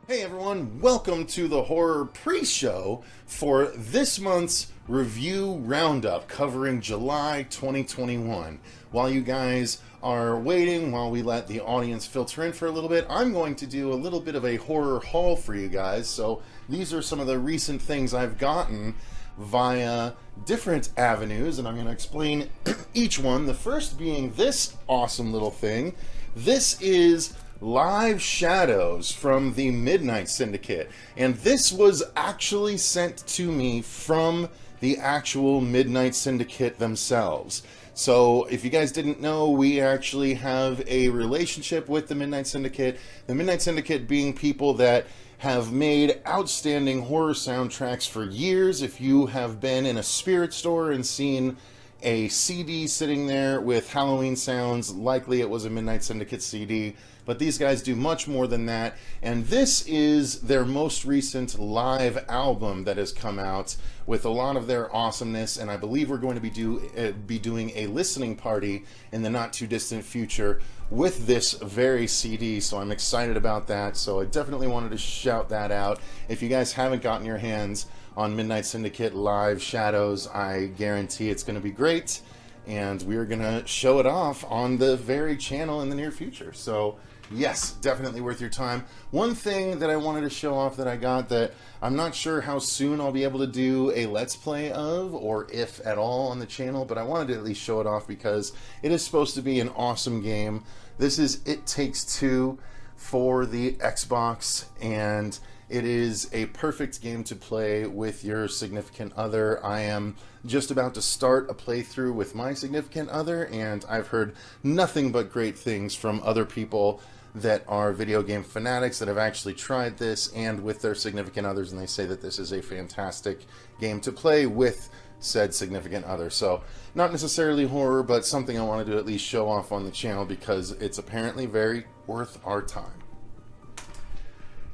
Hey everyone, welcome to the horror pre-show for this month's review roundup covering July 2021. While you guys are waiting, while we let the audience filter in for a little bit, I'm going to do a little bit of a horror haul for you guys. So these are some of the recent things I've gotten via different avenues, and I'm going to explain each one. The first being this awesome little thing. This is Live Shadows from the Midnight Syndicate, and this was actually sent to me from the actual Midnight Syndicate themselves. So if you guys didn't know, we actually have a relationship with the Midnight Syndicate. The Midnight Syndicate being people that have made outstanding horror soundtracks for years. If you have been in a spirit store and seen a CD sitting there with Halloween sounds, likely it was a Midnight Syndicate CD, but these guys do much more than that, and this is their most recent live album that has come out with a lot of their awesomeness, and I believe we're going to be doing a listening party in the not too distant future with this very CD, so I'm excited about that. So I definitely wanted to shout that out. If you guys haven't gotten your hands on Midnight Syndicate Live Shadows, I guarantee it's going to be great, and we're going to show it off on the very channel in the near future. So yes, definitely worth your time. One thing that I wanted to show off that I got that I'm not sure how soon I'll be able to do a Let's Play of, or if at all on the channel, but I wanted to at least show it off because it is supposed to be an awesome game. This is It Takes Two for the Xbox, and it is a perfect game to play with your significant other. I am just about to start a playthrough with my significant other, and I've heard nothing but great things from other people that are video game fanatics that have actually tried this and with their significant others, and they say that this is a fantastic game to play with said significant other. So not necessarily horror, but something I wanted to at least show off on the channel because it's apparently very worth our time.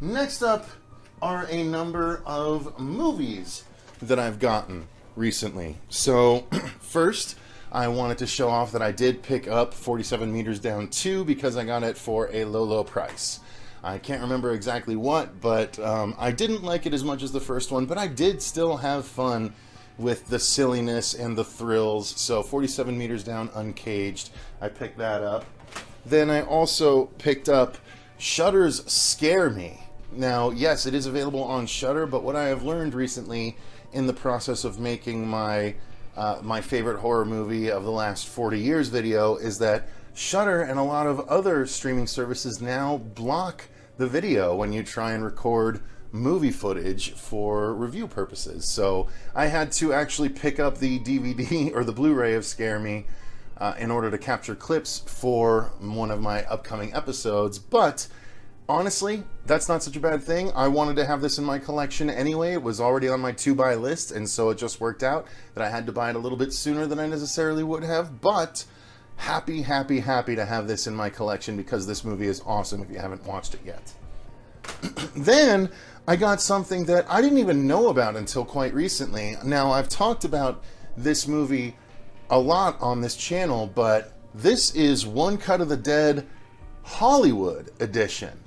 Next up are a number of movies that I've gotten recently. So first, I wanted to show off that I did pick up 47 Meters Down 2 because I got it for a low price. I can't remember exactly what, but I didn't like it as much as the first one, but I did still have fun with the silliness and the thrills. So 47 Meters Down Uncaged, I picked that up. Then I also picked up Shudder's Scare Me. Now, yes, it is available on Shudder, but what I have learned recently in the process of making my favorite horror movie of the last 40 years video is that Shudder and a lot of other streaming services now block the video when you try and record movie footage for review purposes. So I had to actually pick up the DVD or the Blu-ray of Scare Me in order to capture clips for one of my upcoming episodes, but honestly, that's not such a bad thing. I wanted to have this in my collection anyway. It was already on my to-buy list, and so it just worked out that I had to buy it a little bit sooner than I necessarily would have, but happy to have this in my collection because this movie is awesome if you haven't watched it yet. Then, I got something that I didn't even know about until quite recently. Now, I've talked about this movie a lot on this channel, but this is One Cut of the Dead Hollywood edition.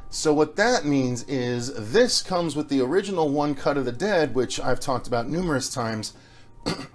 So what that means is this comes with the original One Cut of the Dead, which I've talked about numerous times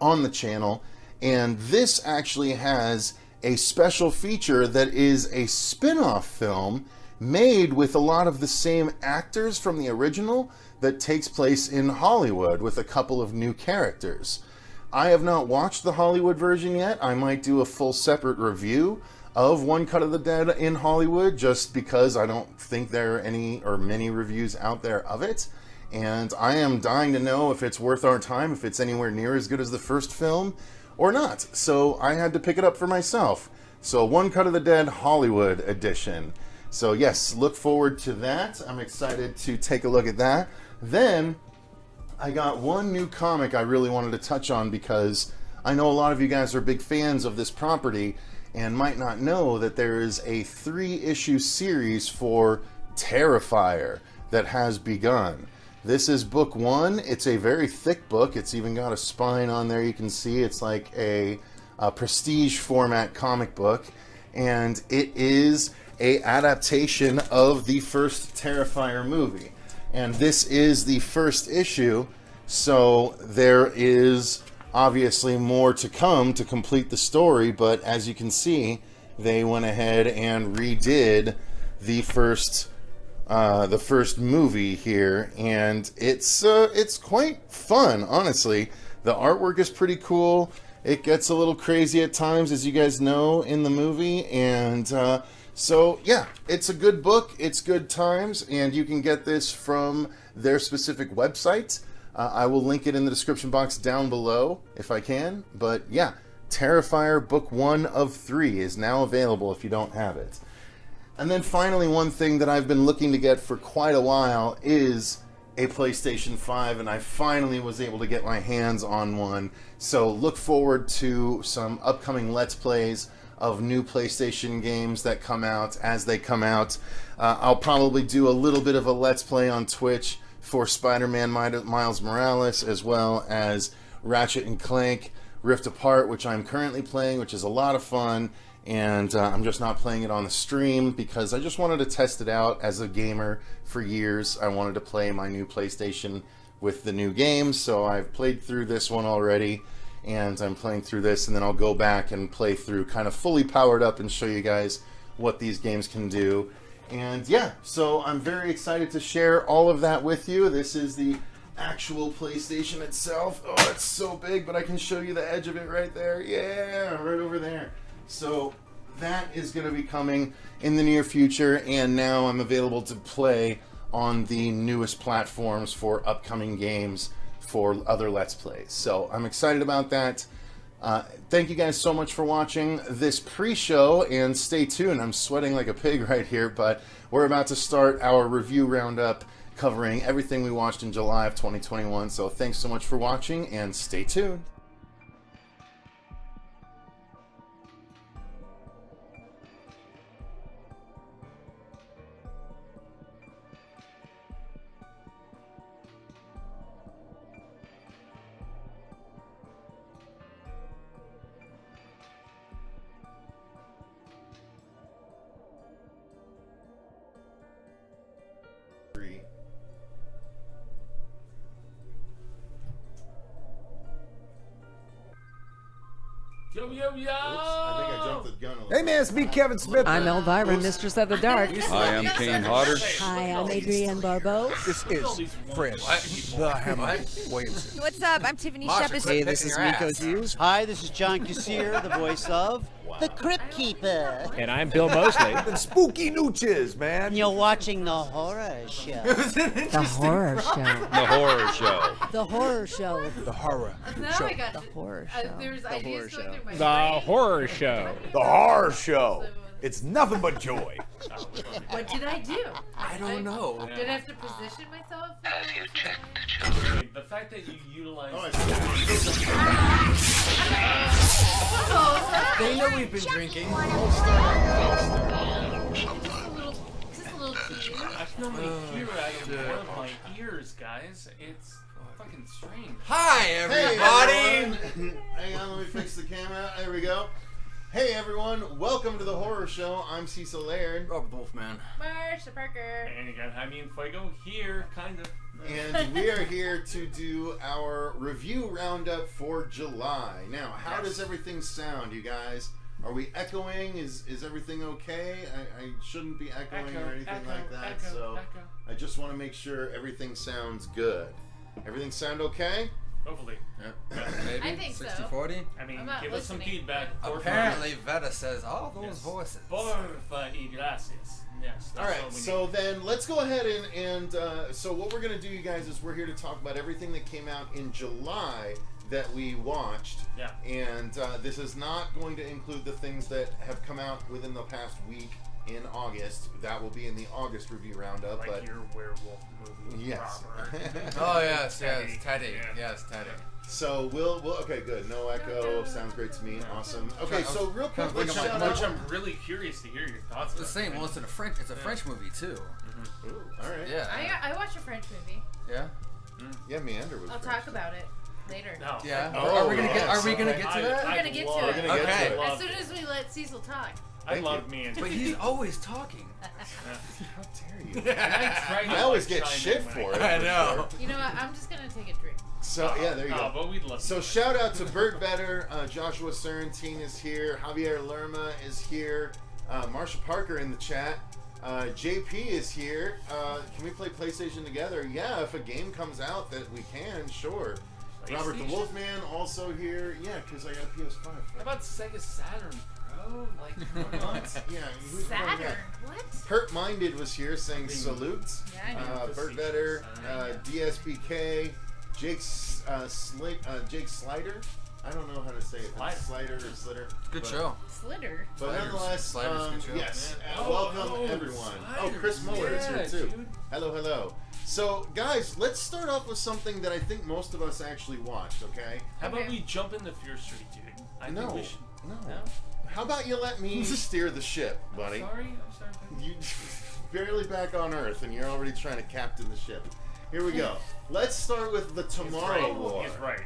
on the channel, and this actually has a special feature that is a spin-off film made with a lot of the same actors from the original that takes place in Hollywood with a couple of new characters. I have not watched the Hollywood version yet. I might do a full separate review of One Cut of the Dead in Hollywood just because I don't think there are any or many reviews out there of it, and I am dying to know if it's worth our time, if it's anywhere near as good as the first film or not. So I had to pick it up for myself. So One Cut of the Dead Hollywood edition. So yes, look forward to that. I'm excited to take a look at that. Then I got one new comic I really wanted to touch on because I know a lot of you guys are big fans of this property and might not know that there is a 3-issue series for Terrifier that has begun. This is book 1. It's a very thick book. It's even got a spine on there. You can see it's like a prestige format comic book, and it is a adaptation of the first Terrifier movie. And this is the first issue, so there is obviously more to come to complete the story, but as you can see, they went ahead and redid the first movie here, and it's quite fun, honestly. The artwork is pretty cool. It gets a little crazy at times, as you guys know, in the movie, and so yeah, it's a good book, it's good times, and you can get this from their specific website. I will link it in the description box down below if I can, but yeah, Terrifier Book 1 of 3 is now available if you don't have it. And then finally, one thing that I've been looking to get for quite a while is a PlayStation 5, and I finally was able to get my hands on one. So look forward to some upcoming Let's Plays of new PlayStation games that come out as they come out. I'll probably do a little bit of a Let's Play on Twitch for Spider-Man Miles Morales, as well as Ratchet and Clank Rift Apart, which I'm currently playing, which is a lot of fun. And I'm just not playing it on the stream because I just wanted to test it out as a gamer for years. I wanted to play my new PlayStation with the new games, so I've played through this one already, and I'm playing through this, and then I'll go back and play through kind of fully powered up and show you guys what these games can do. And yeah, so I'm very excited to share all of that with you. This is the actual PlayStation itself. Oh, it's so big, but I can show you the edge of it right there. Yeah, right over there. So that is going to be coming in the near future, and now I'm available to play on the newest platforms for upcoming games for other Let's Plays. So I'm excited about that. Thank you guys so much for watching this pre-show, and stay tuned. I'm sweating like a pig right here, but we're about to start our review roundup covering everything we watched in July of 2021. So thanks so much for watching, and stay tuned. Yo, yo, yo! Oops, I think I jumped the gun a little Hey man, it's me, Kevin Smith. I'm Elvira, Mistress of the Dark. Hi, I'm Kane Hodder. Hi, I'm Adrienne Barbeau. This is Fresh, the Hammer Williamson. What's up? I'm Tiffany Shepard. Hey, this is Miko Hughes. Hi, this is John Kassir, the voice of the Crypt Keeper. And I'm Bill Mosley. And spooky nooches, man. And you're watching the horror show. The horror show. The horror show. The horror show. The horror show. The horror show. There's ideas going through my The brain. horror show. The horror show. It's nothing but joy. What did I do? I don't know. Did I have to position myself? Have you checked the children? The fact that you utilize... They know we've been drinking. Just a little tea. I can only hear out of one of my ears, guys. It's fucking strange. Hi, everybody. Hey, hang on, let me fix the camera. There we go. Hey everyone, welcome to the horror show. I'm Cecil Laird. Robert the Wolfman. Marcia Parker. And you got Jaime and Fuego here, kind of. And we are here to do our review roundup for July. Now, how does everything sound, you guys? Are we echoing? Is everything okay? I shouldn't be echoing or anything like that, so I just want to make sure everything sounds good. Everything sound okay? Hopefully. Maybe I think so. 60-40? I mean, I'm not give us some listening. feedback. Apparently, Veta says all those voices. Porfa y gracias. Yes. All right, so then let's go ahead and so what we're going to do, you guys, is we're here to talk about everything that came out in July that we watched. Yeah. And this is not going to include the things that have come out within the past week in August. That will be in the August review roundup. Like but your werewolf movie. yes. Oh, yes, Teddy. Teddy. Yeah. Yes, Teddy. So we'll okay, good. No echo. Sounds great to me. Awesome. Okay, so real quick, let's shout Which out. I'm really curious to hear your thoughts. It's the same. Well, it's in a French. It's a French movie too. Ooh, all right. Yeah. I watched a French movie. Yeah. Yeah, Meander was. I'll French. talk about it later. Yeah. Oh, are we gonna yes. get? Are we gonna get to that? We're gonna get to We're it. gonna get Okay. to it. As soon as we let Cecil talk. I Thank love you. me and But he's always talking. How dare you? I always get shit for it. I know. You know what? I'm just gonna take a drink. So yeah, there you go. But we'd love So to. shout out to Bert Vetter, Joshua Sorrentine is here, Javier Lerma is here, Marcia Parker in the chat, JP is here. Can we play PlayStation together? Yeah, if a game comes out that we can, sure. Robert the PlayStation? Wolfman also here. Yeah, because I got a PS5. How about Sega Saturn, bro? Like, come on. Yeah, who's playing Saturn. that? What? Hurt Minded was here saying salute. Yeah, I know. Bert Vetter, DSPK, Jake Slider. I don't know how to say it. Slider or Slitter. Good But- show. Slitter. But Sliders. nonetheless, Sliders, good show. yes. Oh, Welcome everyone. Oh, Chris Muller is here too. Dude. Hello, hello. So, guys, let's start off with something that I think most of us actually watched. Okay? How about Okay. we jump into Fear Street, dude? I No, think we should. no. No? How about you let me steer the ship, buddy? I'm sorry. You barely back on Earth, and you're already trying to captain the ship. Here we go. Let's start with the Tomorrow War. He's right.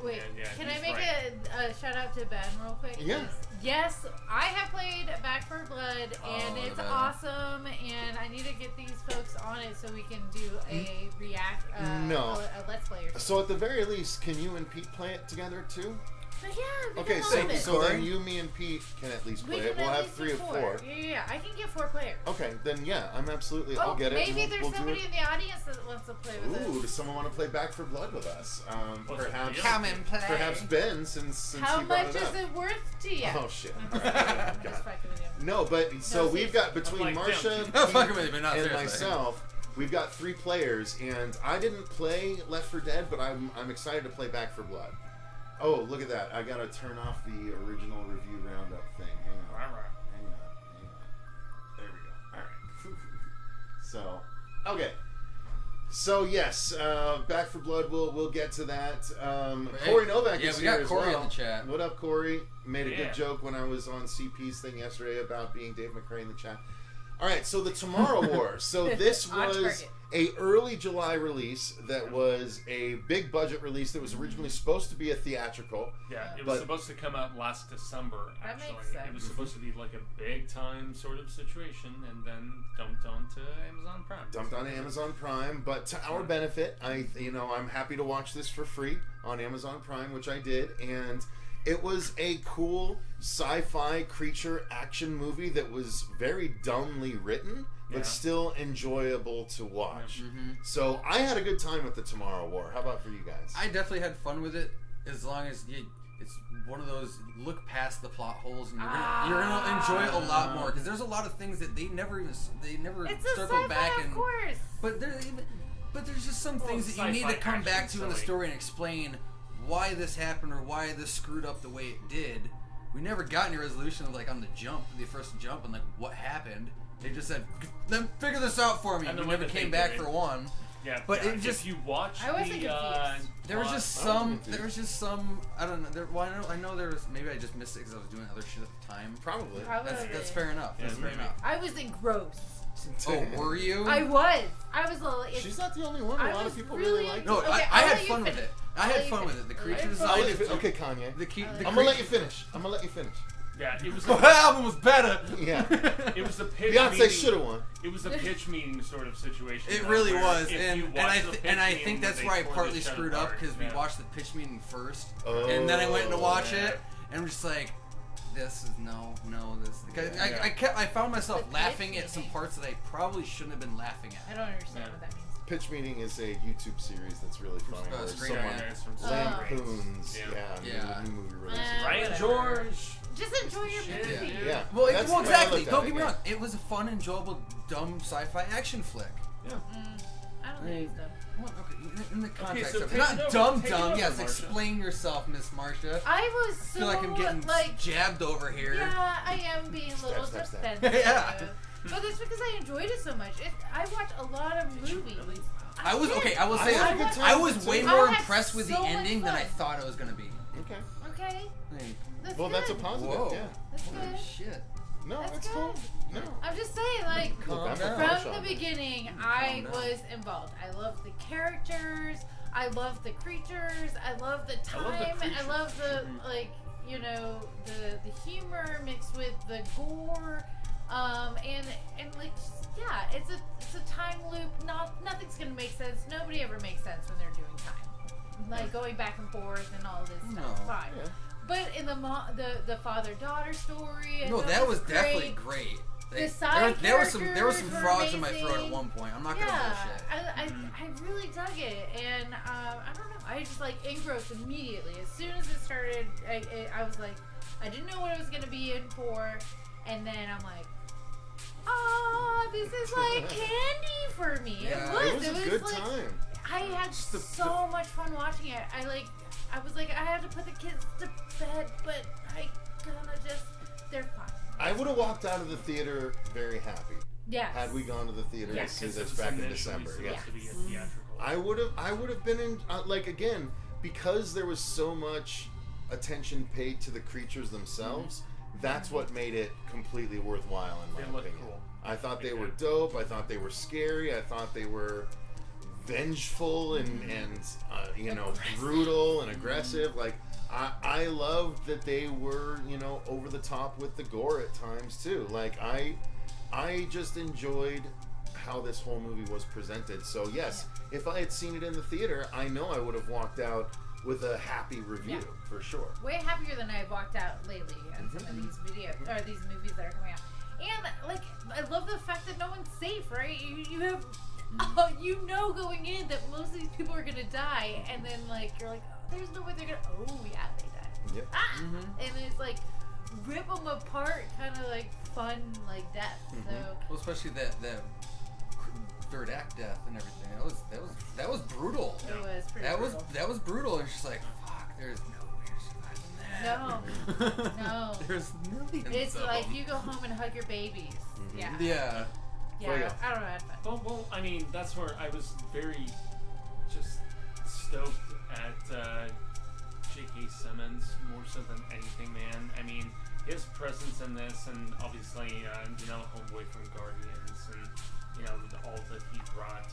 Wait, Yeah, can I he's make a shout out to Ben real quick? Yeah. 'Cause, yes, I have played Back 4 Blood, and Oh, it's Ben. awesome, and I need to get these folks on it so we can do a No. a Let's Play or something. So at the very least, can you and Pete play it together too? But yeah, we Okay, can so, love it. so then you, me, and Pete can at least We play can it. We'll at have least 3 do of 4. Yeah, I can get 4 players. Okay, then yeah, I'm absolutely. I'll get it. Maybe and there's we'll do somebody it. in the audience that wants to play with Ooh, us. does someone want to play Back for Blood with us? What's the Perhaps. deal? Come and play. Perhaps Ben, since How he brought much it is up. it worth to you? Oh shit! I'm All just right. fucking- God. just fucking with you. No, but so No, we've got between I'm like, Marcia, damn, Pete, I'm fucking with you, but not and seriously. myself, we've got 3 players, and I didn't play Left 4 Dead, but I'm excited to play Back for Blood. Oh, look at that! I gotta turn off the original review roundup thing. Hang on. Hang on. There we go. All right. So, okay. So yes, Back for Blood. We'll get to that. Corey Novak yeah, is we here got as Corey well. in the chat. What up, Corey? Made a Yeah. good joke when I was on CP's thing yesterday about being Dave McRae in the chat. All right, so the Tomorrow War. So this On was target. a early July release that was a big budget release that was originally supposed to be a theatrical. Yeah, it But- was supposed to come out last December, That actually. makes sense. It was supposed to be like a big time sort of situation, and then dumped onto Amazon Prime. Dumped on Amazon Prime, but to our benefit, I'm happy to watch this for free on Amazon Prime, which I did, and it was a cool sci-fi creature action movie that was very dumbly written, but Yeah. still enjoyable to watch. Mm-hmm. So I had a good time with the Tomorrow War. How about for you guys? I definitely had fun with it, as long as it's one of those look past the plot holes and you're gonna enjoy it a lot more, because there's a lot of things that they never It's a circle sci-fi, back of and course. but there's just some things that you need to sci-fi come back action to in the silly. story and explain why this happened or why this screwed up the way it did. We never got any resolution of like on the first jump and like what happened. They just said, "Then figure this out for me." And We the way never that came they back did it. for one. Yeah, But yeah, it just- if you watch I wasn't the confused. There was just some. I don't know. I know there was. Maybe I just missed it because I was doing other shit at the time. Probably. That's fair enough. Yeah, That's fair maybe. enough. I was engrossed. Oh, were you? I was a little. She's not the only one. A I lot was of people really really liked No, it. Okay, I I'll had let you fun with finish. it. I I'll had let you fun with finish. it. The I'll creatures. let I'll you let you finish. okay, Kanye. The I'm gonna let you finish. I'm gonna let you finish. Yeah, it was. The album was better. Yeah. It was a pitch. Beyonce meeting. should have won. It was a pitch meeting sort of situation. It though, really where was, if and you and watch the pitch I meeting think that's they where I tore partly this shit screwed up apart. because we Yeah. watched the pitch meeting first, Oh. and then I went to watch Yeah. it, and I'm just like, this is no, this. Because Yeah. I found myself The laughing pitch at some meeting. parts that I probably shouldn't have been laughing I at. don't understand Yeah. what that means. Pitch Meeting is a YouTube series that's really funny. Where Screen someone Ranters from lampoons, Yeah. new movie releases. Ryan Whatever. George. Just enjoy your Shit, movie. dude. Yeah. Well, That's the way I exactly. looked at Don't it, get me yeah. wrong. It was a fun, enjoyable, dumb sci-fi action flick. I don't think it's dumb. Well, okay, in the context so of take it. it Not over, dumb, take it dumb. over, Yes, Marcia. explain yourself, Miss Marcia. I was I so feel like I'm getting like. jabbed over here. Yeah, I am being a little Stab, stab, stab. defensive. Yeah. But that's because I enjoyed it so much. I watch a lot of movies. I was okay. I will I say had a good this. time I with was it, way too. more I had impressed with the so much ending than I fun. thought it was gonna be. Okay. Okay, that's Well, good. that's a positive. Whoa. Yeah. That's Holy good. shit! No, That's that's cool. good. No. I'm just saying, like, Look, I'm a down. crush from on the it. beginning, I down. was involved. I love the characters. I love the creatures. I love the time. I love the, like, you know, the humor mixed with the gore, and like, yeah, it's a time loop. Nothing's gonna make sense. Nobody ever makes sense when they're doing time, like going back and forth and all this stuff. Fine. Yeah. But in the father-daughter story, no, that was definitely great. There were some frogs in my throat at one point. I'm not gonna bullshit. I really dug it, and I don't know. I just like engrossed immediately as soon as it started. I was like, I didn't know what I was gonna be in for, and then I'm like, oh, this is like candy for me. Yeah, it was a good time. I had so much fun watching it. I was like, I had to put the kids to bed, but they're fine. I would have walked out of the theater very happy. Yes. Had we gone to the theater to see this back in December. Yeah. I would have been in like, again, because there was so much attention paid to the creatures themselves. That's what made it completely worthwhile in my opinion. Cool. I thought they were dope. I thought they were scary. I thought they were vengeful and you know, brutal and aggressive. Like, I loved that they were, you know, over the top with the gore at times too. Like, I just enjoyed how this whole movie was presented. So yes, if I had seen it in the theater, I know I would have walked out with a happy review for sure. Way happier than I've walked out lately on some of these videos or these movies that are coming out. And like, I love the fact that no one's safe, right? You have, you know, going in that most of these people are gonna die, and then like you're like, oh, there's no way they're gonna. Oh yeah, they died. Yep. And it's like rip them apart, kind of like fun, like death. So well, especially that third act death and everything. That was brutal. It was pretty brutal. That was brutal. And she's like, fuck, there's no way to survive that. No. There's millions. It's of like them. you go home and hug your babies. Yeah. Yeah. Yeah. I don't know. I had fun. Well, I mean, that's where I was very just stoked at J.K. Simmons more so than anything, man. I mean, his presence in this, and obviously, you know, Homeboy from Guardians, and you know, all that he brought.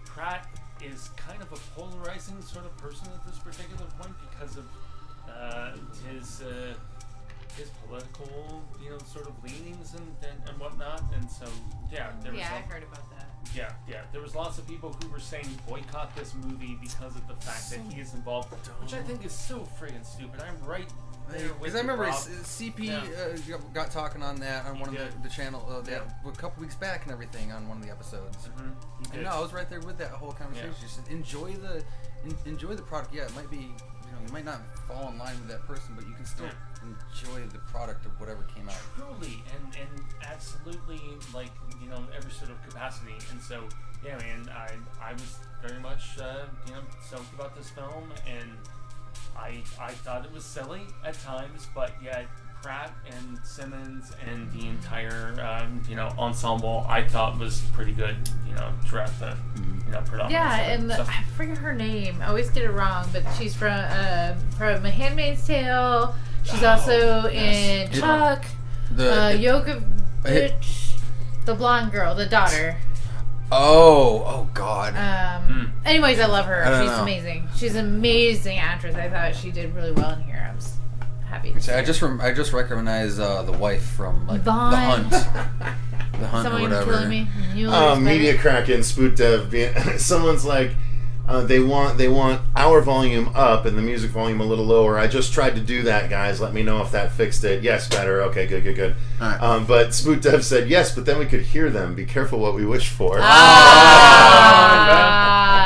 Pratt is kind of a polarizing sort of person at this particular point because of his political, you know, sort of leanings and whatnot. And so, yeah, there was I heard about that. Yeah, there was lots of people who were saying boycott this movie because of the fact that he is involved, which I think is so friggin' stupid. I'm right there with because I remember Rob. CP got talking on that on one of the channel a couple weeks back and everything on one of the episodes. And no, I was right there with that whole conversation. Just enjoy the product. Yeah, it might be, you know, you might not fall in line with that person, but you can still enjoy the product of whatever came out. Truly, and absolutely, like, you know, every sort of capacity. And so, yeah, man, I was very much, you know, stoked about this film, and I thought it was silly at times, but yet Pratt and Simmons and the entire, you know, ensemble I thought was pretty good, you know, throughout the, you know, predominant. Yeah, and I forget her name. I always get it wrong, but she's from A Handmaid's Tale. She's also in Chuck, Yokovich, the blonde girl, the daughter. Oh God. Anyways, I love her. She's amazing. She's an amazing actress. I thought she did really well in here. I was happy. I just recognize the wife from like The Hunt. The Hunt or whatever. Killing me. Media Kraken, Spoot Dev. Someone's like, they want our volume up and the music volume a little lower. I just tried to do that, guys. Let me know if that fixed it. Yes, better. Okay, good. All right. But Spoot Dev said yes, but then we could hear them. Be careful what we wish for.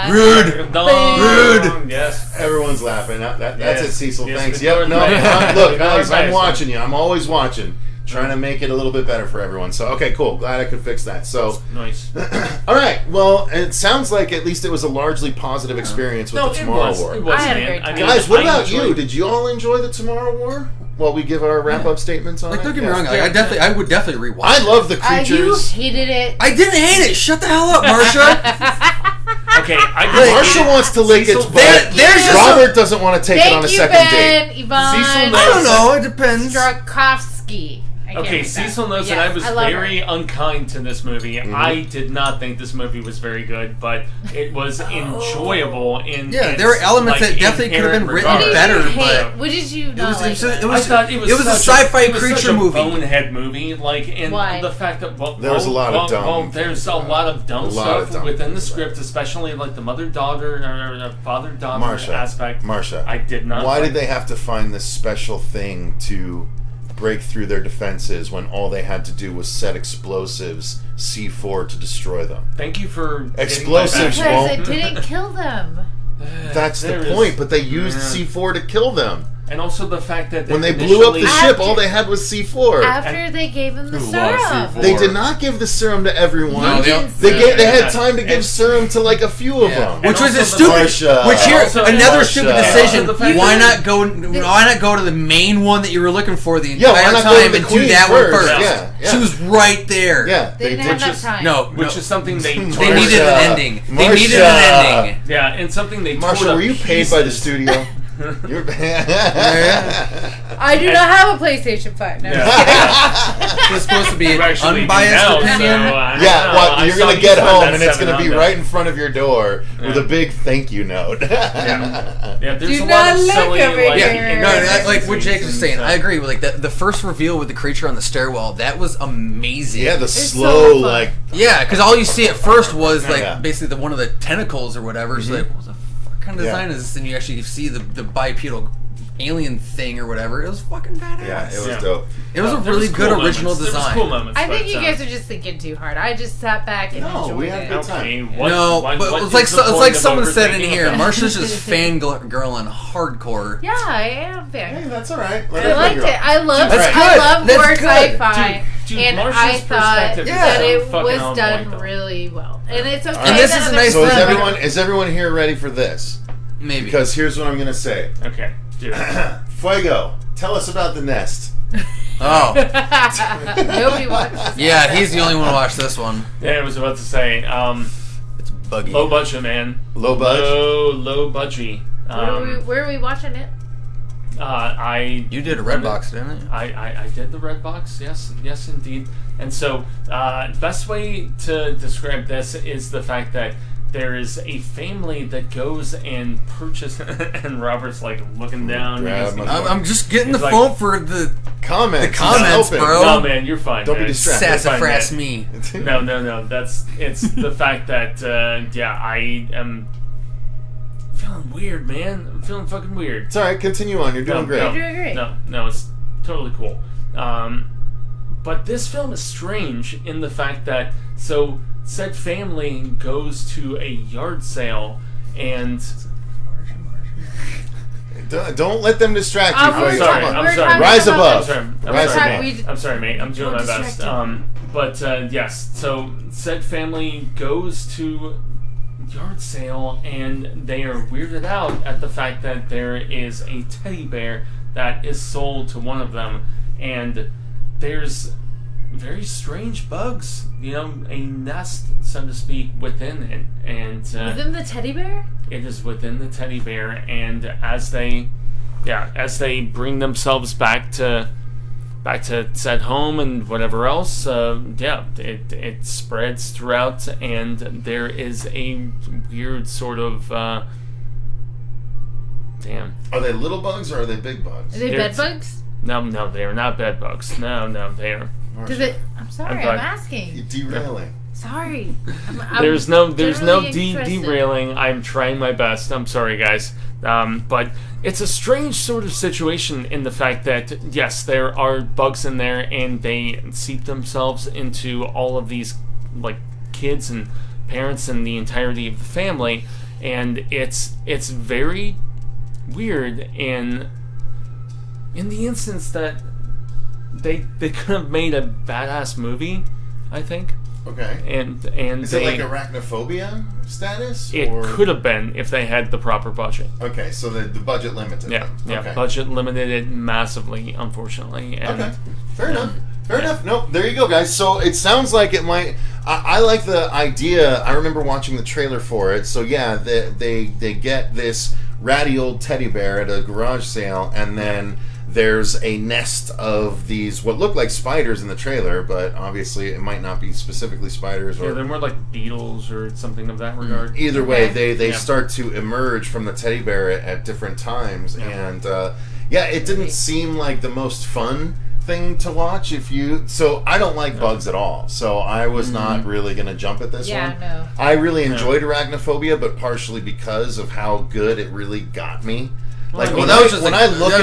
Rude. Yes. Everyone's laughing. That's it, Cecil. Yes, Thanks. we Yep. learned No. that. Look, We guys, learned I'm that. watching you. I'm always watching. Trying to make it a little bit better for everyone. So, okay, cool. Glad I could fix that. So, Nice. all right. Well, it sounds like at least it was a largely positive experience with the Tomorrow War. It was, I had a man. great time. Guys, what I about you? enjoyed- Did you all enjoy the Tomorrow War? While we give our wrap-up statements on Like, it? don't get me Yes. wrong. Like, I would definitely rewatch. I love the You creatures. hated it. I didn't hate it. Shut the hell up, Marcia. Okay, I Marcia wants to lick its butt. there's just Robert doesn't want to take it on a second date. Yvonne. Cecil I don't know. It depends. Strakowski. Okay, Cecil knows that I was very unkind to this movie. I did not think this movie was very good, but it was enjoyable. There were elements that definitely could have been written better. But what did you not like? I thought it was a sci-fi creature movie. Bonehead movie, and the fact that there was a lot of dumb. There's a lot of dumb stuff within the script, especially like the mother-daughter or father-daughter aspect. Marcia, I did not. Why did they have to find this special thing to break through their defenses when all they had to do was set explosives C4 to destroy them? Thank you for explosives. Because it didn't kill them. That's the point. But they used C4 to kill them. And also the fact that when they blew up the ship, all they had was C4. After they gave them the serum. They did not give the serum to everyone. No, they had time to give serum to like a few of them, which was a stupid. Another stupid decision. Why not go to the main one that you were looking for the entire time and do that one first? Yeah. She was right there. Yeah, they didn't have enough time. No, which is something they needed an ending. They needed an ending. Yeah, and something they. Marcia, were you paid by the studio? I do not have a PlayStation 5. No, it's supposed to be an unbiased opinion. You're going to get home and it's going to be right in front of your door with a big thank you note. There's do a not lot of look silly, over here. Like what Jake was saying, I agree with the first reveal with the creature on the stairwell. That was amazing. Yeah, the slow because all you see at first was basically one of the tentacles or whatever. So like, what the fuck kind of design is this? And you actually see the bipedal alien thing or whatever. It was fucking badass. Yeah, it was dope. It was a really good original design. Cool moments, I think you guys are just thinking too hard. I just sat back and enjoyed we had a good time. But it's like someone said in here, Marcia's just fangirling hardcore. Yeah, I am fan. Hey, that's all right. I liked it. I love horror sci-fi. And I thought that it was done really well. And it's okay. And this is a nice. So is everyone here ready for this? Maybe. Because here's what I'm gonna say. Okay. Fuego, tell us about the nest. Oh. Nobody watched. Yeah, he's the only one who watched this one. Yeah, I was about to say. It's buggy. Low budget, man. Low budget. Low budget. Where are we watching it? You did a red box, didn't you? I did the red box. Yes, indeed. And so, best way to describe this is the fact that there is a family that goes and purchases, and Robert's like looking down. I'm just getting the phone for the comments. The comments, bro. No, man, you're fine. Don't be distracted. Sassafras me. No. It's the fact that I am feeling weird, man. I'm feeling fucking weird. It's alright, continue on. You're doing great. You're doing great. No, it's totally cool. But this film is strange in the fact that said family goes to a yard sale and don't let them distract you. I'm sorry. Rise above. I'm sorry, mate. I'm doing my best. Yes. So said family goes to yard sale and they are weirded out at the fact that there is a teddy bear that is sold to one of them, and there's very strange bugs, a nest, so to speak, within it, and within the teddy bear. It is within the teddy bear, and as they bring themselves back to said home and whatever else, it spreads throughout, and there is a weird sort of damn. Are they little bugs or are they big bugs? Are they bed bugs? No, they are not bed bugs. No, they are. I'm sorry, I'm asking. You're derailing. Sorry. There's no derailing. I'm trying my best. I'm sorry, guys. But it's a strange sort of situation in the fact that, yes, there are bugs in there and they seep themselves into all of these, like, kids and parents and the entirety of the family, and it's very weird in the instance that they could have made a badass movie, I think. Okay. And is it like arachnophobia status? It could have been if they had the proper budget. Okay, so the budget limited. Yeah, okay. Budget limited it massively, unfortunately. And, okay, fair enough. No, there you go, guys. So it sounds like it might. I like the idea. I remember watching the trailer for it. So yeah, they get this ratty old teddy bear at a garage sale, and then there's a nest of these what look like spiders in the trailer, but obviously it might not be specifically spiders. Or they're more like beetles or something of that regard. Either way, they start to emerge from the teddy bear at different times, and it didn't seem like the most fun thing to watch. So I don't like bugs at all, so I was not really going to jump at this one. No. I really enjoyed Arachnophobia, but partially because of how good it really got me. Like that was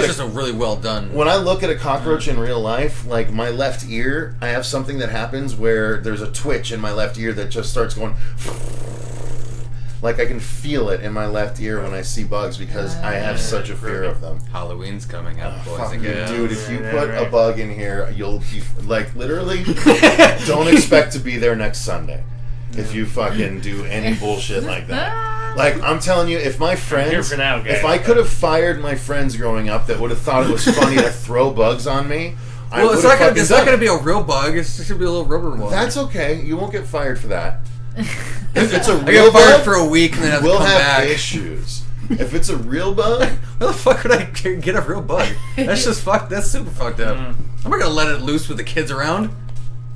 just a really well done. When I look at a cockroach in real life, like my left ear, I have something that happens where there's a twitch in my left ear that just starts going. Like I can feel it in my left ear when I see bugs because I have such a fear of them. Halloween's coming up, boys and Dude, girls. if you put a bug in here, you'll be like literally. Don't expect to be there next Sunday if you fucking do any bullshit like that. Like, I'm telling you, if my friends... if I could have fired my friends growing up that would have thought it was funny to throw bugs on me, I would have fucking it's not going to be a real bug. It's just going to be a little rubber bug. That's okay. You won't get fired for that. If it's a I real get fired bug, for a week and then have to we'll come have back. issues. If it's a real bug... Where the fuck would I get a real bug? That's just fucked. That's super fucked up. I'm not going to let it loose with the kids around. What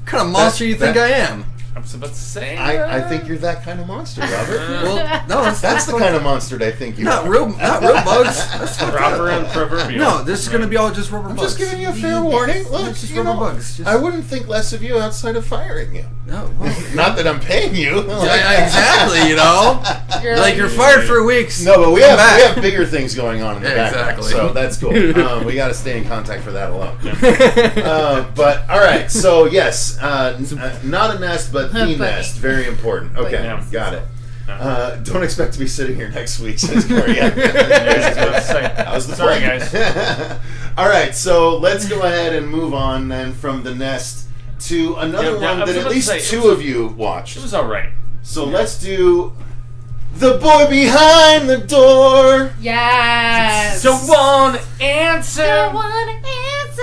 kind of monster you think I am? I was about to say. I think you're that kind of monster, Robert. Well, no, that's the kind of monster that I think you are. Not real bugs. That's proper and proverbial. No, this is going to be all just rubber bugs. I'm just giving you a fair warning. Look, it's just rubber bugs. I wouldn't think less of you outside of firing you. No, well, not that I'm paying you. Exactly, you know. You're fired for a week. No, but we have bigger things going on in the background, exactly. so that's cool. We got to stay in contact for that alone. But all right, so yes, not a nest, but the nest. Very important. Okay, got it. Don't expect to be sitting here next week, says Corey. Sorry, guys. All right, so let's go ahead and move on then from the nest to another one that at least two of you watched. It was all right. So let's do The Boy Behind the Door. Yes. Someone answer.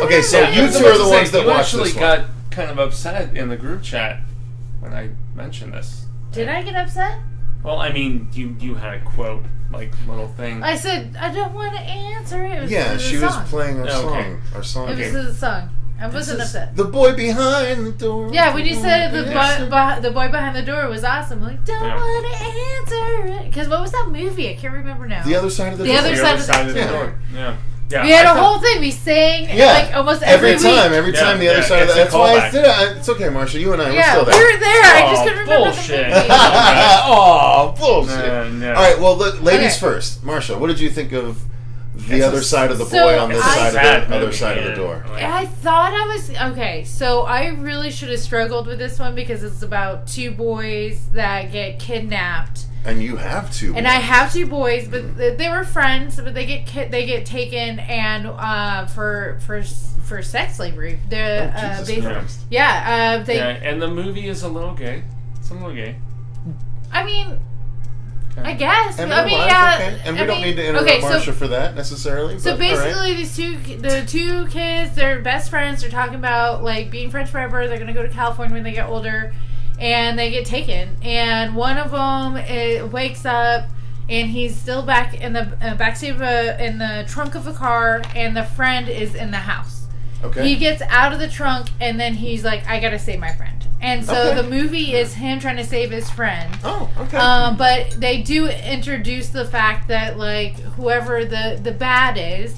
Okay, so you two are the ones that watched this one. You actually got kind of upset in the group chat when I mentioned this. Did I get upset? Well, I mean, you had a quote, like, little thing. I said, I don't want to answer it. She was playing our song. Okay. Our song. It was the song. I wasn't upset. The Boy Behind the Door. Yeah, when you said the boy behind the door was awesome, I'm like, don't want to answer it. Because what was that movie? I can't remember now. The Other Side of the Door. The Other Side of the Door. Yeah. We had a whole thing. We sang like almost every week. Every time the Other Side of the Door. That's why I did it. It's okay, Marcia. You and I were still there. We were there. I just couldn't remember bullshit. the movie. Oh, bullshit. No. All right, well, ladies first. Marcia, what did you think of the other side of the boy on this side of the other side of the door? I thought I was okay. So I really should have struggled with this one because it's about two boys that get kidnapped. And you have two boys. And I have two boys, but they were friends. But they get taken and for sex slavery. They're and the movie is a little gay. It's a little gay. I mean. I guess. And I mean, okay. And we don't need to interrupt Marcia for that necessarily. So basically, the two kids, they're best friends. They're talking about like being friends forever. They're gonna go to California when they get older, and they get taken. And one of them wakes up, and he's still back in the backseat in the trunk of a car, and the friend is in the house. Okay. He gets out of the trunk, and then he's like, "I gotta save my friend." And so the movie is him trying to save his friend. Oh, okay. But they do introduce the fact that like whoever the bad is,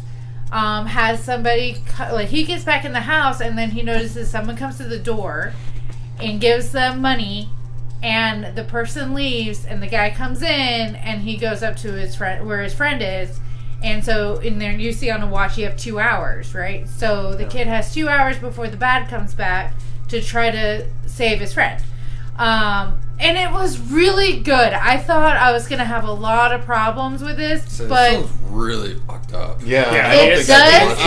has somebody like he gets back in the house and then he notices someone comes to the door, and gives them money, and the person leaves and the guy comes in and he goes up to his friend where his friend is. And so in there you see on a watch you have 2 hours, right? So the kid has 2 hours before the bad comes back to try to save his friend. And it was really good. I thought I was going to have a lot of problems with this, but... It sounds really fucked up. Yeah. It does.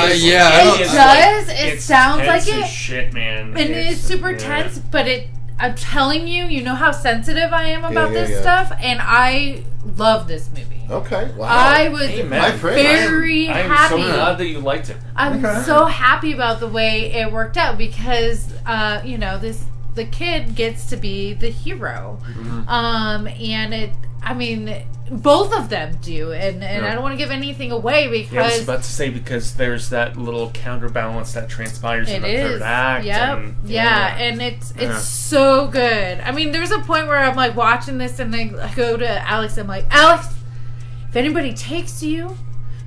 It sounds like it. Shit, man. And it's super tense, but I'm telling you, you know how sensitive I am about this stuff, and I love this movie. Okay, wow. I was I'm very happy. so glad that you liked it. I'm so happy about the way it worked out because, the kid gets to be the hero. Mm-hmm. And I mean, both of them do, and I don't want to give anything away because... Yeah, I was about to say, because there's that little counterbalance that transpires in the third act. Yep. And it's so good. I mean, there's a point where I'm like watching this and I go to Alex and I'm like, Alex, if anybody takes you,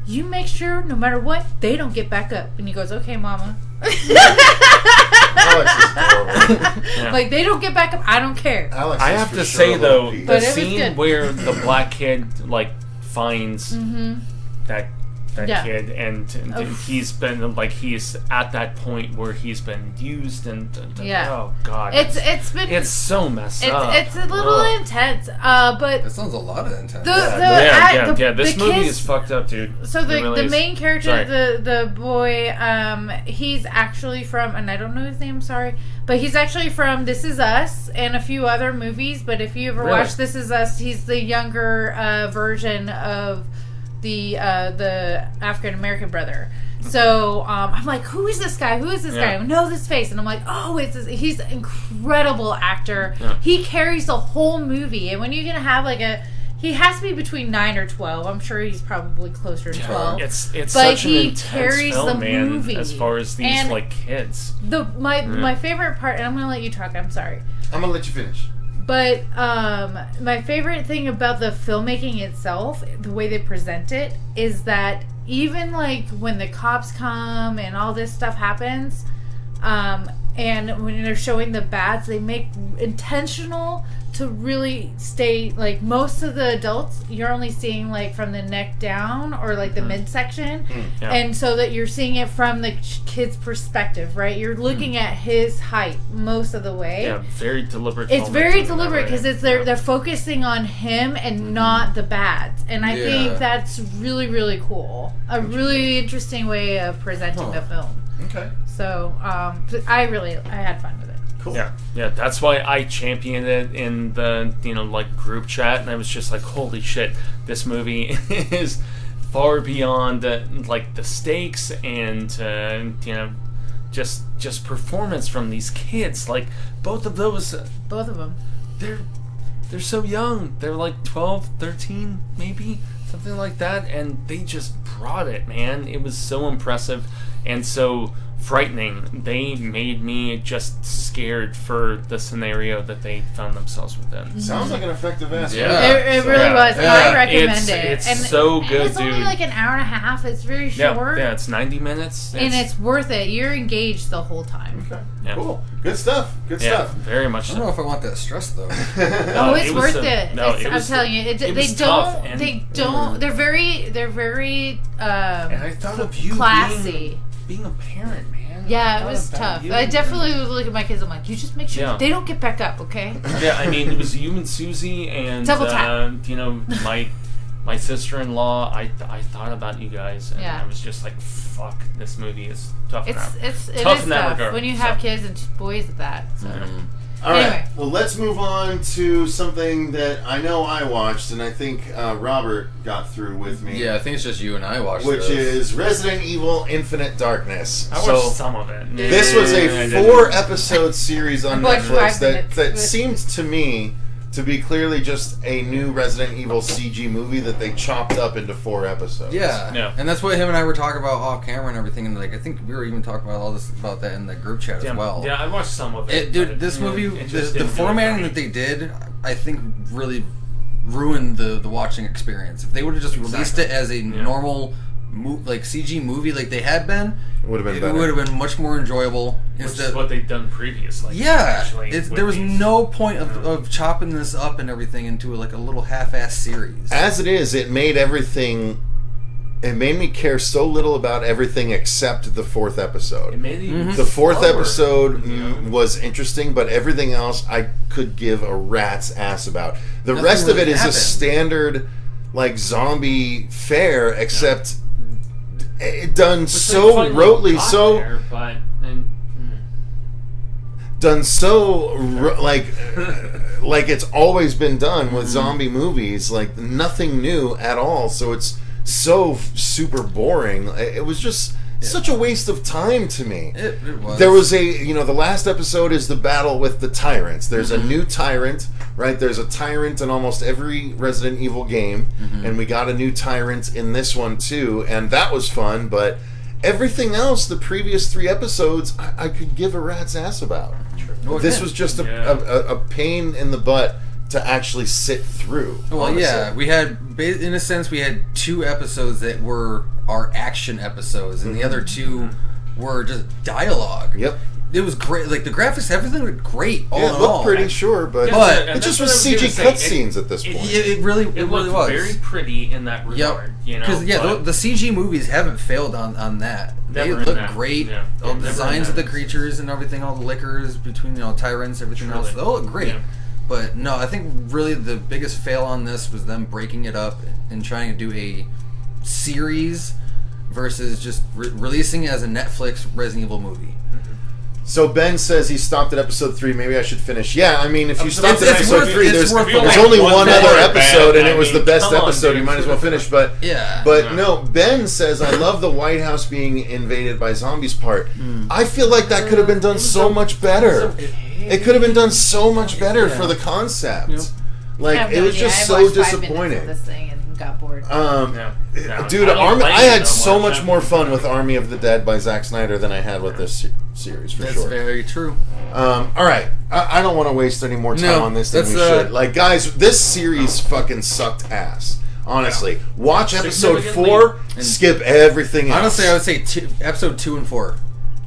you make sure no matter what, they don't get back up. And he goes, okay, mama. Alex is adorable. Like, they don't get back up, I don't care. Alex I is have for to sure say, a little though, piece. the scene where the black kid, like, finds that kid, and he's been, like, he's at that point where he's been used, and oh, God. It's so messed up. It's a little intense, but... That sounds a lot of intense. This movie is fucked up, dude. So the main character, the boy, he's actually from, and I don't know his name, sorry, but he's actually from This Is Us and a few other movies, but if you ever watch This Is Us, he's the younger version of the African American brother. So I'm like, who is this guy? Who is this guy? I know this face, and I'm like, oh, he's an incredible actor. Yeah. He carries the whole movie, and when you're gonna have like he has to be between 9 or 12. I'm sure he's probably closer to 12. It's but such an he intense carries film, the man, movie as far as these and like kids. My favorite part, and I'm gonna let you talk. I'm sorry. I'm gonna let you finish. But my favorite thing about the filmmaking itself, the way they present it, is that even like when the cops come and all this stuff happens, and when they're showing the bats, they make intentional to really stay, like, most of the adults you're only seeing like from the neck down or like the midsection, and so that you're seeing it from the kid's perspective, right? You're looking at his height most of the way. Yeah, very deliberate. It's very deliberate because they're focusing on him and not the bats, and I think that's really, really cool. A really interesting way of presenting the film. Okay. So I had fun with it. Cool. Yeah, that's why I championed it in the like group chat, and I was just like, holy shit, this movie is far beyond like the stakes and just performance from these kids. Like both of them, they're so young. They're like 12, 13 maybe, something like that, and they just brought it, man. It was so impressive and so frightening. They made me just scared for the scenario that they found themselves within. Sounds like an effective ass. Yeah, it really was. I recommend it. It's so good, it's only like an hour and a half. It's very short. Yeah, it's 90 minutes. And it's worth it. You're engaged the whole time. Okay. Yeah. Cool. Good stuff. Good stuff. Very much so. I don't know if I want that stress though. It's worth it. I'm telling you, they don't. They're very and I thought of you classy. Being a parent, man. Yeah, it was tough. I definitely would look at my kids. I'm like, you just make sure they don't get back up, okay? Yeah, I mean, it was you and Susie and double tap. My sister-in-law. I thought about you guys, and I was just like, fuck, this movie is tough. It is in that tough regard. when you have kids and boys at that. So. All right. Anyway. Well, let's move on to something that I know I watched, and I think Robert got through with me. Yeah, I think it's just you and I watched which this. is Resident Evil Infinite Darkness. I watched some of it. This was a 4-episode series on Netflix that seemed to me to be clearly just a new Resident Evil CG movie that they chopped up into 4 episodes. Yeah. And that's what him and I were talking about off camera and everything, and like I think we were even talking about that in the group chat as well. Yeah, I watched some of it. Dude, this movie, the formatting that they did, I think really ruined the watching experience. If they would have just released it as a normal like CG movie like they had been, it would have been much more enjoyable. Which is what they've done previously. Yeah, there was no point of chopping this up and everything into like a little half-ass series. As it is, it made me care so little about everything except the 4th episode. The 4th episode was interesting, but everything else I could give a rat's ass about. The rest of it is a standard like zombie fare, except done so rotely, done so like it's always been done with zombie movies, like nothing new at all. So it's so super boring. It was just such a waste of time to me. It was. There was the last episode is the battle with the tyrants. There's a new tyrant, right? There's a tyrant in almost every Resident Evil game, and we got a new tyrant in this one too, and that was fun, but everything else, the previous 3 episodes, I could give a rat's ass about. Well, This was just a pain in the butt to actually sit through. Well, honestly. yeah, we had, in a sense, we had 2 episodes that were our action episodes, and the other 2 were just dialogue. Yep. It was great. Like, the graphics, everything was great. All Yeah, in it looked all. pretty, sure, but Yeah, it just was that's what I CG was gonna say. cutscenes at this point. It really It was. looked very pretty in that regard. You know, Because but the CG movies haven't failed on that. They Never in look that. great. Yeah. All the Never in designs of that. the creatures and everything, all the liquors between tyrants, everything Truly. else. They all look great. Yeah. But no, I think really the biggest fail on this was them breaking it up and trying to do a series versus just releasing it as a Netflix Resident Evil movie. So Ben says he stopped at episode 3. Maybe I should finish. Yeah, I mean, if you stopped at it's episode worth- 3, it's there's worth only one one more other bad, episode, and I it was the mean, best come on, episode. dude. You might as well finish. But Yeah. no, Ben says I love the White House being invaded by zombies part. I feel like that could have been done so much better. It could have been done so much better for the concept. I Like have it no was idea. just I so watched 5 minutes of disappointing. this thing and got bored. Dude, I don't Army, like I it had no so more. much more fun with Army of the Dead by Zack Snyder than I had with this series, for That's sure. very true. All right, I don't want to waste any more time No, on this than we that's, should. Like, guys, this series fucking sucked ass. Honestly, watch episode 4, skip everything else. Honestly, I would say episode 2 and 4.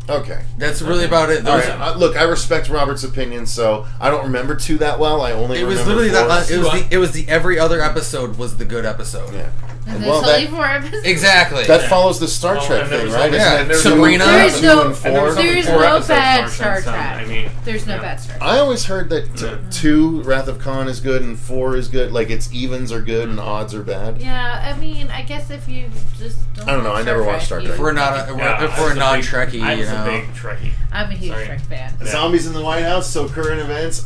Okay. That's really about it. All Those right. Look, I respect Robert's opinion, so I don't remember 2 that well. I only It was remember literally 4. that. It was the every other episode was the good episode. Yeah. And well, there's only that- 4 episodes. Exactly. That follows the Star Well, Trek and there thing, was right? only- Yeah, Isn't it Sabrina. There is 2 no- and 4? There's Four no episodes bad Star Star Trek, son. Trek. I mean, There's no yeah. bad Star Trek. I always heard that 2, Wrath of Khan is good, and 4 is good. Like, its evens are good and odds are bad. Yeah, I mean, I guess if you just don't I don't know, watch I never watched Star you- Trek. If we're not if we're a non-Trekkie, I was you know. a big Trekkie. I'm a huge Sorry. Trek fan. Zombies in the White House, so current events.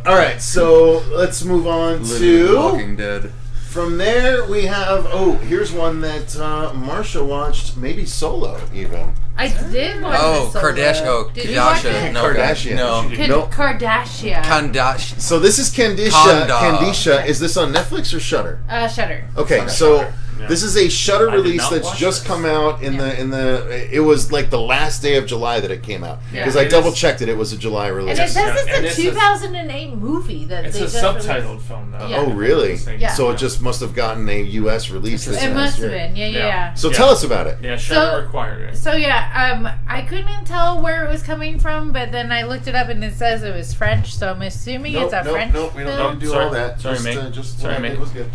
All right, so let's move on Literally Walking to. Dead. From there, we have. Oh, here's one that Marcia watched, maybe solo even. I did watch Oh, this solo. Kardashian. Oh, Did you watch Kardashian. it? No, Kardashian. No. Nope. Kardashian. Kandisha. So this is Kandisha. Kanda. Kandisha. Is this on Netflix or Shudder? Shudder. Okay, so Yeah. this is a Shudder I did release not that's watch just this. come out in the. It was like the last day of July that it came out Yeah. because I It double is- checked it. It was a July And release. it says and it's it's a a- 2008 movie that It's they a just subtitled released. film, though. Yeah. Oh, really? Yeah. So it just must have gotten a U.S. release. This It last must have year. been. Yeah. So Yeah. tell us about it. Yeah, Shudder So- required it. So yeah, I couldn't tell where it was coming from, but then I looked it up and it says it was French, so I'm assuming it's a French Nope, we don't film. need to do Sorry. all that. Sorry, just, mate. just Sorry, mate. It was good.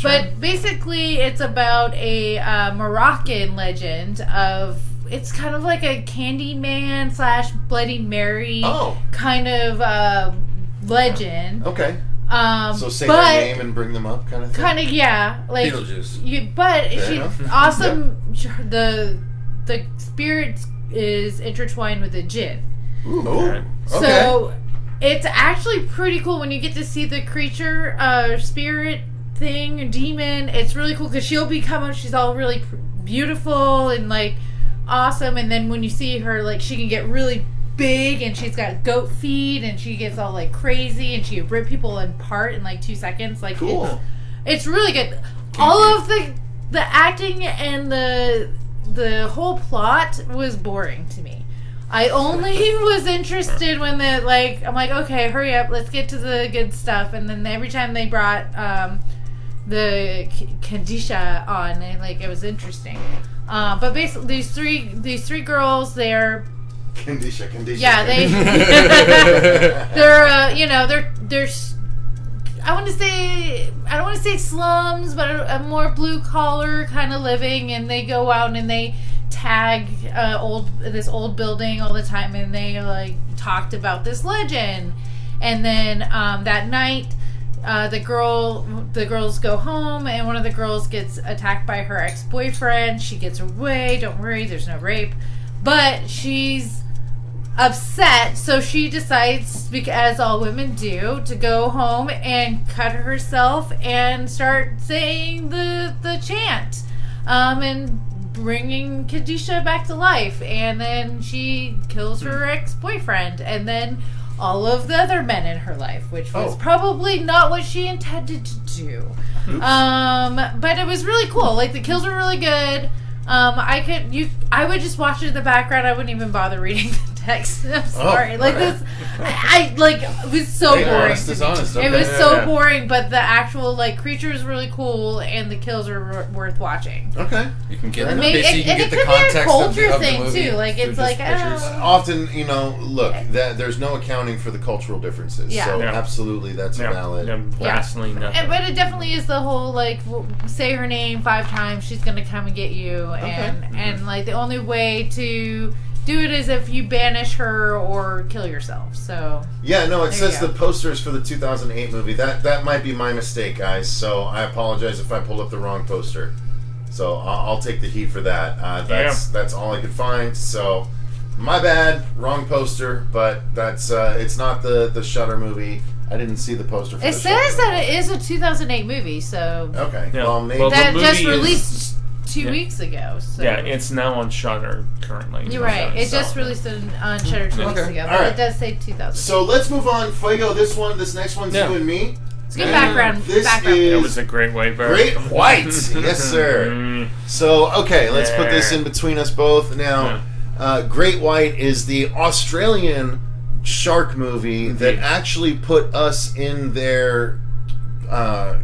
But basically, it's about a Moroccan legend of. It's kind of like a Candyman / Bloody Mary Oh. kind of legend. Okay. So say but their name and bring them up, kind of thing. kind of yeah, like Beetlejuice. but Fair she enough. awesome. The spirit is intertwined with a djinn. Ooh. Okay. So it's actually pretty cool when you get to see the creature, spirit thing, demon. It's really cool because she'll become. She's all really beautiful and like awesome, and then when you see her, like she can get really big and she's got goat feet and she gets all like crazy and she can rip people apart in like 2 seconds. Like Cool. it's really good. All of the acting and the whole plot was boring to me. I only was interested when I'm like, okay, hurry up, let's get to the good stuff. And then every time they brought the Kandisha on, it was interesting. But basically, these three girls, they're Kandisha. yeah, they're I don't want to say slums, but a more blue collar kind of living, and they go out and they tag this old building all the time, and they like talked about this legend. And then that night, the girls go home, and one of the girls gets attacked by her ex-boyfriend. She gets away. Don't worry, there's no rape, but she's upset, so she decides, as all women do, to go home and cut herself and start saying the chant, and bringing Kandisha back to life, and then she kills her ex-boyfriend, and then all of the other men in her life, which was probably not what she intended to do. But it was really cool. Like, the kills were really good. I would just watch it in the background. I wouldn't even bother reading the text. I'm sorry. It was so boring. Honest is honest. Okay. It was so boring, but the actual creature is really cool, and the kills are worth watching. Okay. You can get And it could be a culture thing too. Like, it's like, often, look, there's no accounting for the cultural differences. Yeah. So absolutely, that's valid. Vastly nothing. But it definitely is the whole say her name 5 times, she's gonna come and get you, and the only way to do it is if you banish her or kill yourself. So yeah, no, it says the posters for the 2008 movie. That might be my mistake, guys. So I apologize if I pulled up the wrong poster. So I'll take the heat for that. That's all I could find. So my bad, wrong poster. But that's it's not the Shudder movie. I didn't see the poster. For it says that it is a 2008 movie. So okay, well, maybe that just released 2 weeks ago. So. Yeah, it's now on Shudder currently. You're right. It just released on Shudder 2 weeks ago, but it does say 2000. So let's move on. Fuego, this next one's you and me. It's good background. It was a great white bird. Great white, yes sir. So okay, let's put this in between us both now. Great White is the Australian shark movie that actually put us in their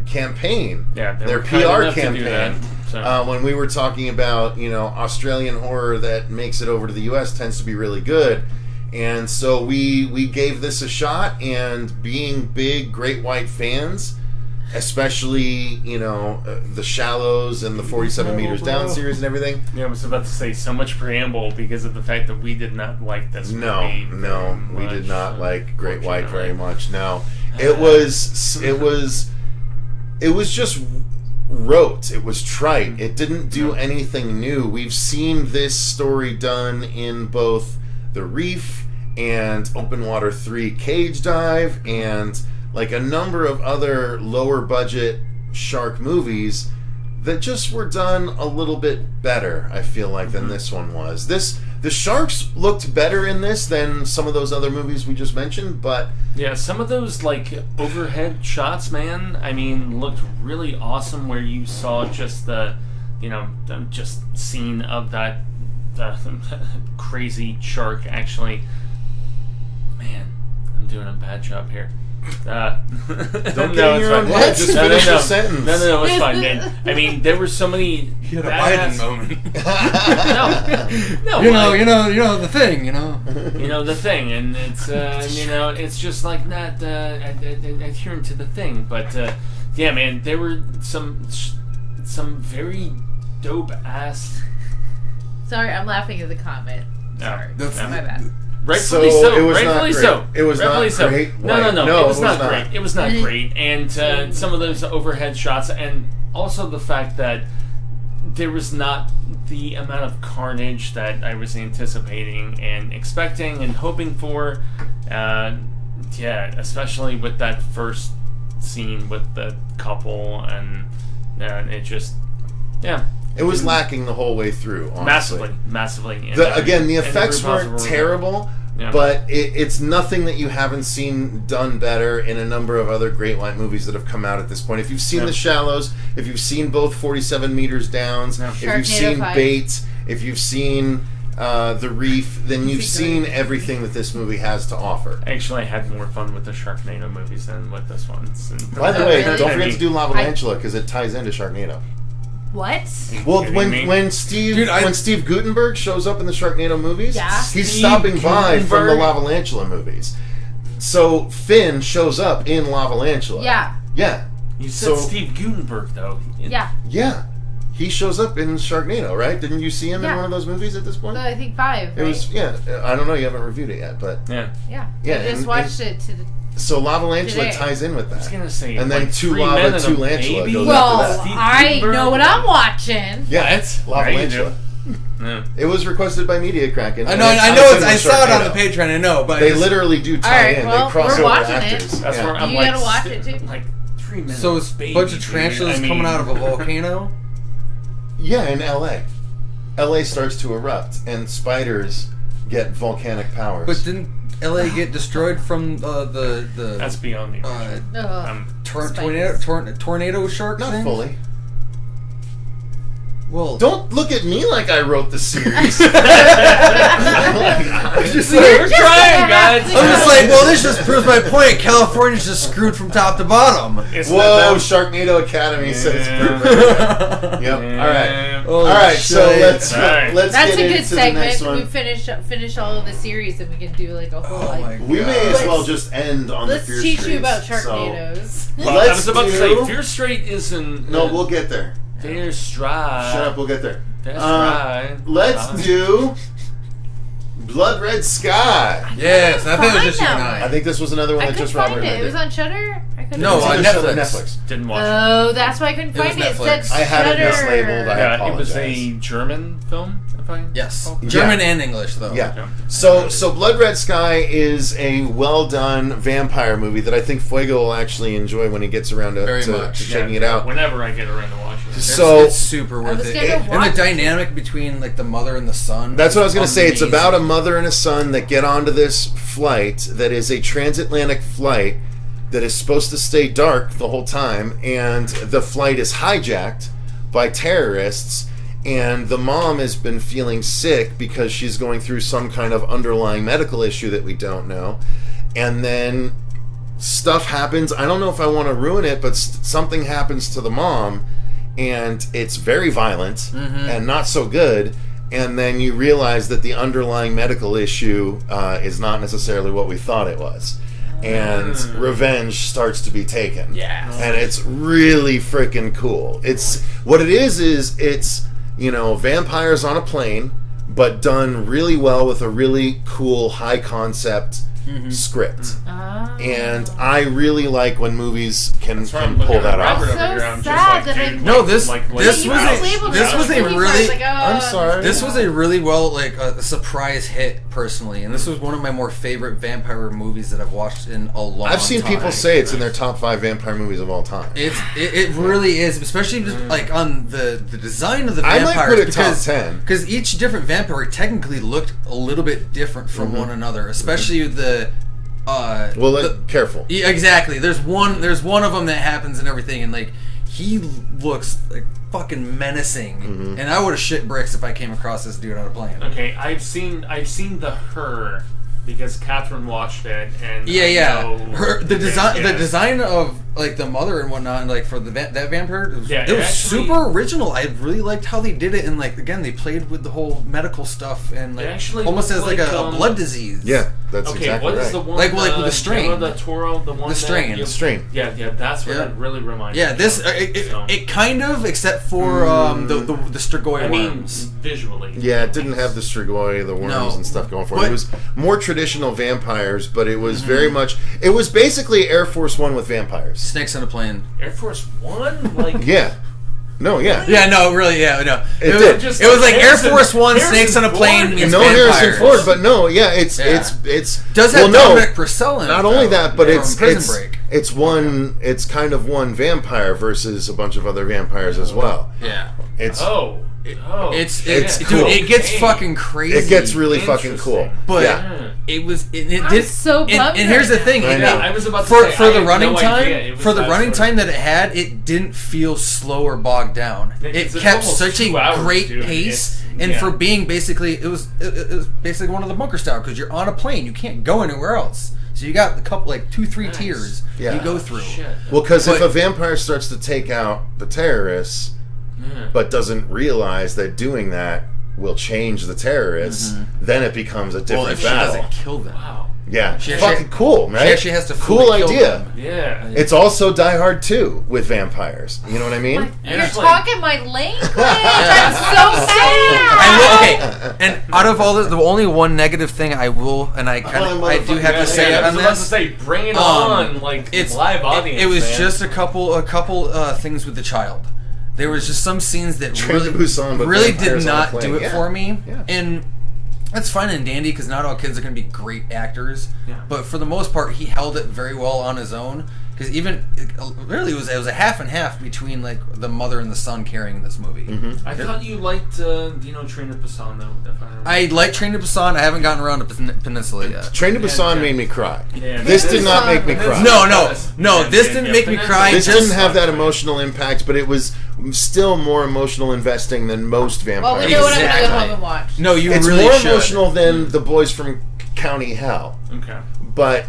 campaign, their PR campaign. When we were talking about, Australian horror that makes it over to the U.S. tends to be really good. And so we gave this a shot, and being big Great White fans, especially, The Shallows and the 47 Meters Down series and everything. Yeah, I was about to say so much preamble because of the fact that we did not like this movie. No, we did not like Great White very much. No. It was just rote. It was trite. It didn't do anything new. We've seen this story done in both The Reef and Open Water 3 Cage Dive and a number of other lower budget shark movies that just were done a little bit better, I feel like, than this one was. The sharks looked better in this than some of those other movies we just mentioned, but yeah, some of those overhead shots, man, I mean, looked really awesome where you saw just the just scene of that crazy shark actually. Man, I'm doing a bad job here. Don't get in your own head. Just finish your sentence. No, it's fine, man. I mean, there were so many. You had a Biden moment. No, the thing, the thing, and it's it's just like not adhering to the thing, but yeah, man, there were some very dope ass. Sorry, I'm laughing at the comment. Sorry, my bad. Rightfully so. It was rightfully not so. It was rightfully not so. great. No. No, It was not great. It was not great. And some of those overhead shots, and also the fact that there was not the amount of carnage that I was anticipating and expecting and hoping for. Especially with that first scene with the couple, and it just, It was lacking the whole way through, honestly. Massively. The effects weren't terrible, but it's nothing that you haven't seen done better in a number of other Great White movies that have come out at this point. If you've seen The Shallows, if you've seen both 47 Meters Downs, if you've seen Bait, if you've seen The Reef, then you've seen everything that this movie has to offer. Actually, I had more fun with the Sharknado movies than with this one. By the way, don't forget to do Lavalantula because it ties into Sharknado. What? Well, when Steve Guttenberg shows up in the Sharknado movies, he's stopping by from the Lavalantula movies. So Finn shows up in Lavalantula. Yeah. You said Steve Guttenberg, though. Yeah. He shows up in Sharknado, right? Didn't you see him in one of those movies at this point? I think 5. It was I don't know. You haven't reviewed it yet, but yeah. I just watched it today. So Lavalantula ties in with that. I was gonna say, and then Two Lava, Two Lantula goes after that. Steve I know what I'm watching. Yeah, it's Lavalantula. Yeah. It was requested by Media Kraken. I know. I saw it on the Patreon. I know, but they literally do tie in. Well, they cross we're over watching actors. it. That's where I'm you gotta watch it too. 3 minutes. So it's a bunch of tarantulas coming out of a volcano. Yeah, in LA. LA starts to erupt and spiders get volcanic powers. But didn't LA get destroyed from the That's beyond me. tornado shark Not thing? fully. Well, Don't look at me like I wrote the series. We're trying, guys. I'm just like, well, this just proves my point. California's just screwed from top to bottom. Whoa, Sharknado Academy says perfect. Yep. All right. Oh, All right. So shit. let's Right. let's That's get a good into the next segment. one. We finish all of the series, and we can do like a whole. Oh my like, We may as Let's- well just end on the let's Fear teach Streets. you about So, Sharknadoes. Well, I let's was about to do- say, Fear Straight isn't. No, we'll get there. Fear Stride. Shut up. We'll get there. That's right. Let's do Blood Red Sky. Yes, I think it was just you Find and that I I. think this was another one I that couldn't just Robert find and I it. It was did. on Shudder. I couldn't. No, It's on either Shudder or Netflix. Didn't watch Oh, that's why I couldn't It was find it. It Netflix. said I had it Shudder. mislabeled. I Yeah, it apologize. was a German film, if I Yes, recall. German and English though. Yeah. Okay. So Blood Red Sky is a well done vampire movie that I think Fuego will actually enjoy when he gets around to, Very to much. checking Yeah, it out. Whenever I get around to watching it. So it's super worth was it. gonna And watch the it. dynamic between like the mother and the son. that's what I was going to say. It's amazing. about a mother and a son that get onto this flight that is a transatlantic flight that is supposed to stay dark the whole time, and the flight is hijacked by terrorists, and the mom has been feeling sick because she's going through some kind of underlying medical issue that we don't know, and then stuff happens. I don't know if I want to ruin it, but something happens to the mom, and it's very violent and not so good. And then you realize that the underlying medical issue is not necessarily what we thought it was. And revenge starts to be taken. Yeah. And it's really freaking cool. It's what it is it's, you know, vampires on a plane, but done really well with a really cool high concept script. And I really like when movies can pull that off. So sad that I- No, this Yeah, was you a mislabeled this it. was a He really like, I'm sorry. this was a really well like a surprise hit personally, and this was one of my more favorite vampire movies that I've watched in a long time. I've seen people say it's in their top 5 vampire movies of all time. It really is, especially just like on the design of the I vampires. might put it top 10. because each different vampire technically looked a little bit different from one another, especially the. Careful. Yeah, exactly. There's one of them that happens and everything, and like he looks like fucking menacing. And I would have shit bricks if I came across this dude on a plane. Okay, I've seen the Her because Catherine watched it, and Yeah. I know The yeah. design of like the mother and whatnot, and like for that vampire, it was actually- super original. I really liked how they did it, and like again, they played with the whole medical stuff and like actually almost as looked like like, a blood disease. Yeah, that's Okay, exactly what is right. the one? Like with the strain. You know, the Toro, the one. The strain. That you, The strain. Yeah, that's what Yeah. it really reminds me. Yeah, this of. it kind of, except for the Strigoi I mean, worms. visually. Yeah, it didn't have the Strigoi, the worms, No. and stuff going for it. But- It was more traditional vampires, but it was very much. It was basically Air Force One with vampires. Snakes on a plane. Air Force One, like Yeah. No, yeah. Yeah, no, really, yeah, no. It was, did. Just it was like Air Harrison- Force One, Harrison Snakes on a plane Ford. meets No vampires. Harrison Ford, but no, yeah, it's Yeah. it's Does well, have no, Dominic Purcell in it, not only though, that, but from it's Prison Break. it's one. It's kind of one vampire versus a bunch of other vampires as well. Yeah. It's It's It's dude, cool. it gets Okay. fucking crazy. it gets really fucking cool. But yeah. it was it I'm did so and bummed here's the right thing. now. I it- know. I was about to for say, for I the had running no time idea it was for the that running sort time that it had, it didn't feel slow or bogged down. Yeah, 'cause It it's kept almost such a 2 hours, great dude. pace, It's- and yeah. for being basically it was basically one of the bunker style because you're on a plane, you can't go anywhere else. So you got a couple like 2-3 Nice. tiers Yeah. you go through. Shit. Well, because if But- a vampire starts to take out the terrorists, but doesn't realize that doing that will change the terrorists, then it becomes a Well, different if she battle. doesn't kill them. Wow. Yeah, She fucking actually- cool, right? She actually has to cool fully kill idea. them. Yeah. It's also Die Hard 2 with vampires. You know what I mean? You're Actually- talking my language. I'm so sad. I will, okay, and out of all the only one negative thing I will, and I do have to say I it on was about to this. say, bring it on, like It's live audience. It was man. just a couple things with the child. There was just some scenes that Train to Busan, but really vampires did on a not plane. do it Yeah. for me, Yeah. and that's fine and dandy because not all kids are going to be great actors. Yeah. But for the most part, he held it very well on his own. Because even really, it was a half and half between like the mother and the son carrying this movie. I thought you liked Train to Busan though. I like Train to Busan. I haven't gotten around to Peninsula yet. Train to Busan made me cry. Yeah, this did not make me cry. No. This didn't make me cry. This didn't have that emotional impact, but it was still more emotional investing than most vampires. Well, we know what I'm going to go home and watch. No, it's really more should. emotional than The Boys from County Hell. Okay. But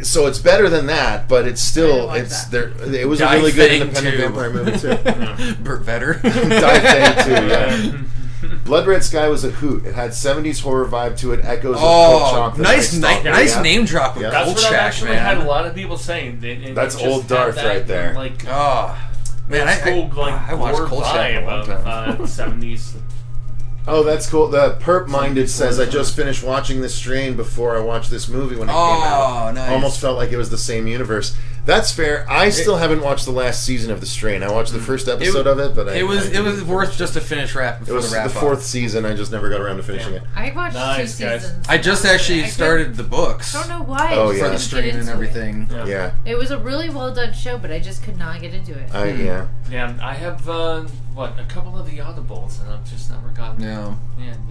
so it's better than that, but it's still it was a really good independent vampire movie too. Burt Vedder. Die Fang too, yeah. Blood Red Sky was a hoot. It had 70s horror vibe to it, echoes of Cold Chocolate. Nice name drop. Yeah. That's what Check, I've actually man. had a lot of people saying. That's old Darth right there. Like, man, I watched Cold Check a long time. 70s. Oh, that's cool. The Perp Minded says, I just finished watching The Strain before I watched this movie when it came out. Nice. Almost felt like it was the same universe. That's fair. I still haven't watched the last season of The Strain. I watched the first episode of it, but it was worth just to finish wrap before it was the wrap the fourth season. I just never got around to finishing it. I watched 2 seasons. I just actually started the books. I don't know why. For The Strain and everything. Yeah. It was a really well done show, but I just could not get into it. Yeah. Yeah, I have a couple of the audibles, and I've just never gotten. Yeah.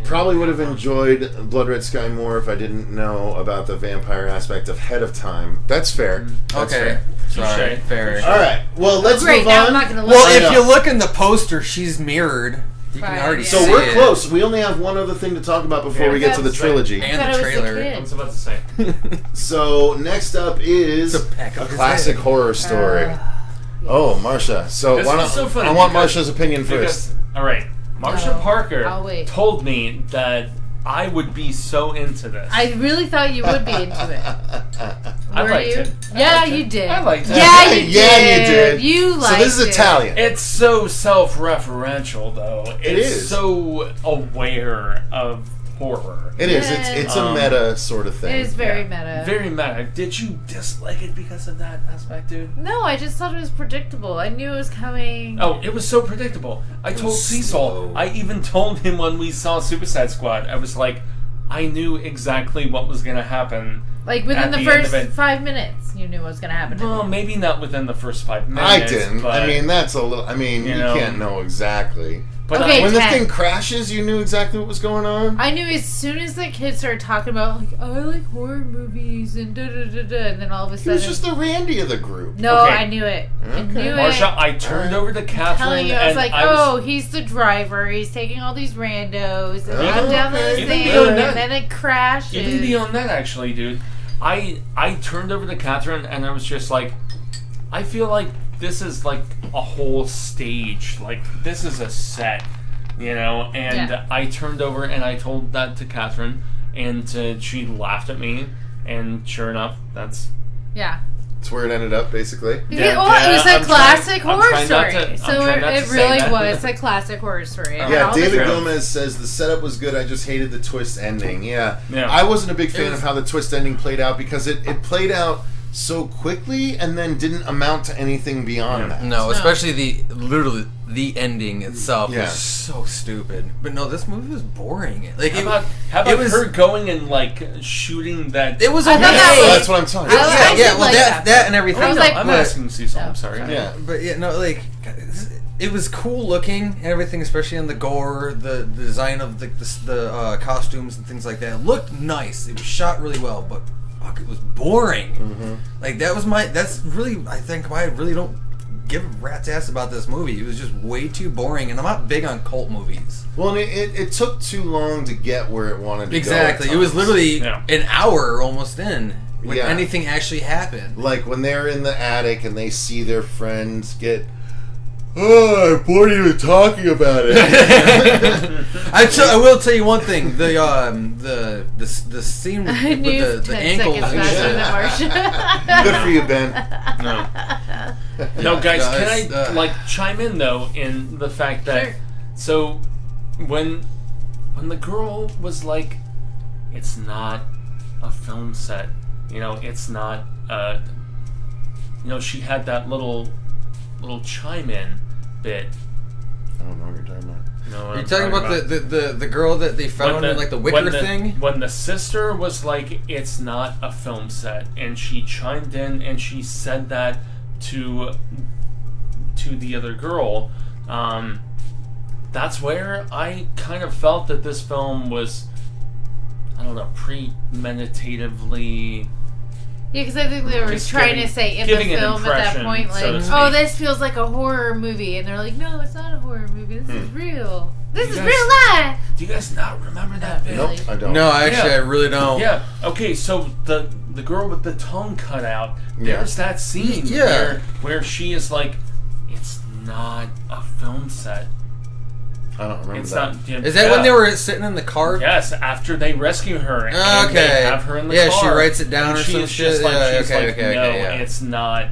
Probably would have enjoyed Blood Red Sky more if I didn't know about the vampire aspect ahead of time. That's fair. That's Okay. Sorry. Fair. All right. Well, let's move now on. I'm not gonna Well, if you look in the poster, she's mirrored. You can already see So we're it. close. We only have one other thing to talk about before we get to the trilogy. And the trailer. I was about to say. So next up is a classic horror story. Oh, Marcia. So This why was don't so funny I want because- Marcia's opinion first. All right, Marcia Parker I'll wait. told me that I would be so into this. I really thought you would be into it. I Were liked you? it. Yeah, you did. I liked it. Yeah, you Yeah, you did. did. You liked it. So this is Italian. It's so self-referential, though. It It's is. so aware of horror. It is. It's a meta sort of thing. It is very meta. Very meta. Did you dislike it because of that aspect, dude? No, I just thought it was predictable. I knew it was coming. Oh, it was so predictable. I told Cecil. I even told him when we saw Suicide Squad. I was like, I knew exactly what was going to happen. Like within at the the end of first it. 5 minutes, you knew what was going to happen. Well, maybe not within the first 5 minutes. I didn't. But, I mean, that's a little. I mean, you can't know exactly. But Okay, when the 10. thing crashes, you knew exactly what was going on. I knew as soon as the kids started talking about like, oh, I like horror movies and da da da da, and then all of a He sudden, was just the Randy of the group. no, Okay. I knew it. I knew Marcia, it. I turned over to I'm Catherine telling you, I was and like, I was, oh, he's the driver. He's taking all these randos and I'm down this Even thing, beyond and that- then it crashes. even beyond that, actually, dude, I turned over to Catherine and I was just like, I feel like this is like a whole stage. Like, this is a set, you know? And Yeah. I turned over and I told that to Catherine, and she laughed at me, and sure enough, that's... Yeah. That's where it ended up, basically. It was a I'm classic trying- I'm horror trying not story. to- I'm So trying not to it say really that. was a classic horror story. Yeah, All the David time. Gomez says the setup was good. I just hated the twist ending. Yeah. Yeah. I wasn't a big fan of how the twist ending played out because it played out so quickly and then didn't amount to anything beyond that. No, especially literally the ending itself Yeah. was so stupid. But no, this movie was boring. Like How about it was her going and like shooting that? It was I okay. thought that was- That's what I'm talking about. I did Well, like that that. and everything. I was No, like, I'm but- asking Cecil. I'm No, sorry. Yeah. But yeah, no, like it was cool looking and everything, especially on the gore, the design of the costumes and things like that. It looked nice. It was shot really well, but fuck, it was boring. Mm-hmm. Like that's really, I think, why I really don't give a rat's ass about this movie. It was just way too boring, and I'm not big on cult movies. Well, and it took too long to get where it wanted to Exactly. go. It was literally Yeah. an hour almost in when Yeah. anything actually happened. Like when they're in the attic and they see their friends get. Oh, I'm bored even talking about it. I will tell you one thing: the scene with I knew the 10 ankles. seconds faster than Marcia. Good for you, Ben. No, guys, No, can it's, I chime in though in the fact that Sure. so when the girl was like, it's not a film set, you know, it's not you know, she had that little chime in bit. I don't know what you're talking about. Are you talking about the girl that they found in like the wicker thing? When the sister was like, "It's not a film set," and she chimed in and she said that to the other girl, that's where I kind of felt that this film was, I don't know, premeditatively. Yeah, because I think they were trying to say in the film at that point, like, oh, this feels like a horror movie. And they're like, no, it's not a horror movie. This is real. This is real life. Do you guys not remember that bit? Nope, I don't. No, actually, I really don't. Yeah. Okay, so the girl with the tongue cut out, there's that scene where she is like, it's not a film set. I don't remember that. Is that when they were sitting in the car? Yes, after they rescue her and they have her in the car. Yeah, she writes it down or some shit. It's not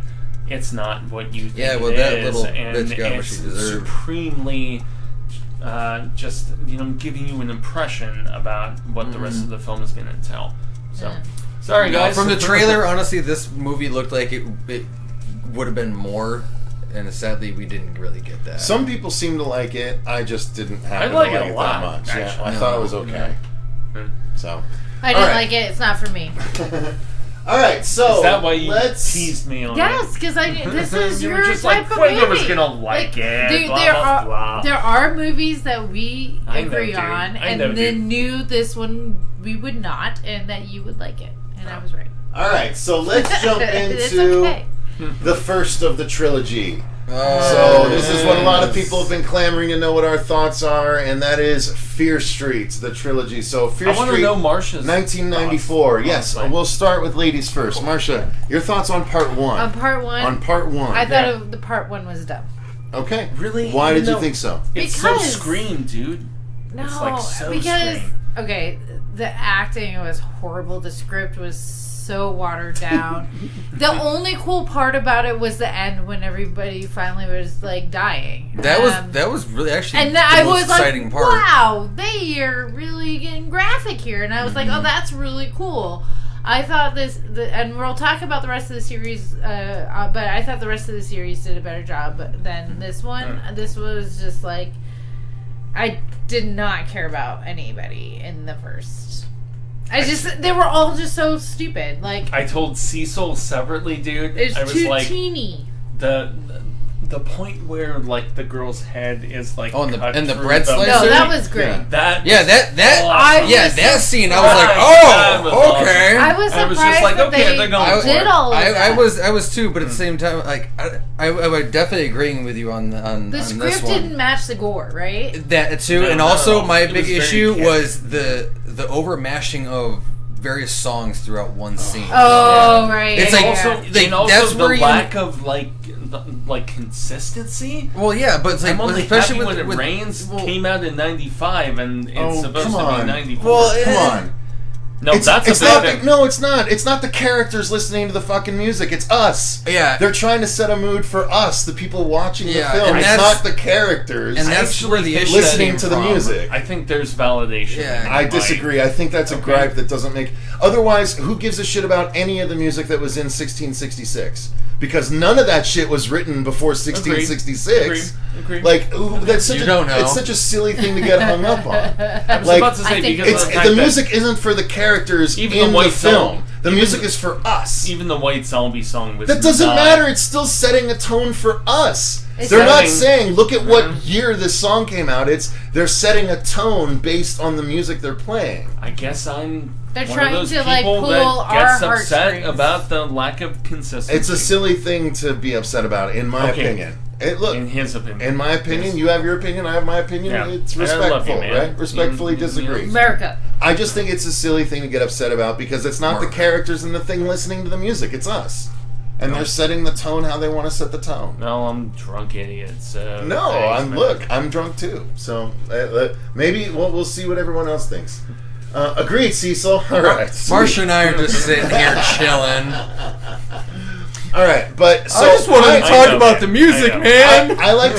what you think it is. That little bitch got what she deserved. Supremely just, giving you an impression about what the rest of the film is going to tell. So, sorry guys. From the trailer, honestly, this movie looked like it would have been more. And sadly, we didn't really get that. Some people seem to like it. I just didn't happen like to like it it a lot, that much. actually. I thought it was okay. So I didn't like it. It's not for me. All right, so is that why you teased me on Yes, because this is your just type like, of movie. Fuego was gonna like it. There are movies that we agree on, and then knew this one we would not, and that you would like it, and I was right. All right, so let's jump into the first of the trilogy. So this is what a lot of people have been clamoring to know what our thoughts are, and that is Fear Street, the trilogy. So Fear Street, I want to know Marcia's 1994. Thoughts. Yes, we'll start with ladies first. Marcia, your thoughts on part one? On part one, I thought the part one was dumb. Okay, really? Why did you think so? It's so Scream, dude. No, it's like so because Scream. Okay, the acting was horrible. The script was so watered down. The only cool part about it was the end when everybody finally was like dying. That was really actually and the I most was exciting like, part. Wow, they are really getting graphic here, and I was like, oh, that's really cool. I thought and we'll talk about the rest of the series, but I thought the rest of the series did a better job than this one. This was just like, I did not care about anybody in the first. They were all just so stupid. Like, I told Cecil separately, dude. It's I was too like, teeny. The point where like the girl's head is like and the through bread slicer. No, that was great. That scene. I was like, oh, okay. I was surprised just like, that okay, they did all of that. I was too, but at the same time, like I was definitely agreeing with you on the script this one. didn't match the gore, right? That too, and also my big issue was the overmashing of various songs throughout one scene. Oh, right. It's and like also that's the where lack of like consistency. Well, yeah, but it's like I'm only especially happy when it rains came out in '95 and it's supposed to be '94. Well, come on. No, it's not. No, it's not. It's not the characters listening to the fucking music. It's us. Yeah, they're trying to set a mood for us, the people watching the film. And it's not the characters. And that's where the issue listening to the music. I think there's validation. Yeah, I disagree. I think that's a gripe that doesn't make. Otherwise, who gives a shit about any of the music that was in 1666? Because none of that shit was written before 1666. Agreed. Like, that's such it's such a silly thing to get hung up on. I was about to say because the music isn't for the characters in the film. The music is for us. Even the White Zombie song was. That doesn't matter. It's still setting a tone for us. They're not saying, look at what year this song came out. They're setting a tone based on the music they're playing. I guess I'm. They're one trying of those to like people pull that our gets upset heartstrings about the lack of consistency. It's a silly thing to be upset about, in my opinion. Look, in his opinion. In my opinion, you have your opinion, I have my opinion. Yeah. It's respectful, right? Respectfully disagree. America. I just think it's a silly thing to get upset about because it's not the characters in the thing listening to the music. It's us. And they're setting the tone how they want to set the tone. No, I'm drunk idiot. So no, I'm drunk too. So maybe we'll see what everyone else thinks. Agreed, Cecil. All right. Marcia and I are just sitting here chilling. All right, but so I just wanted to talk about the music, man. I liked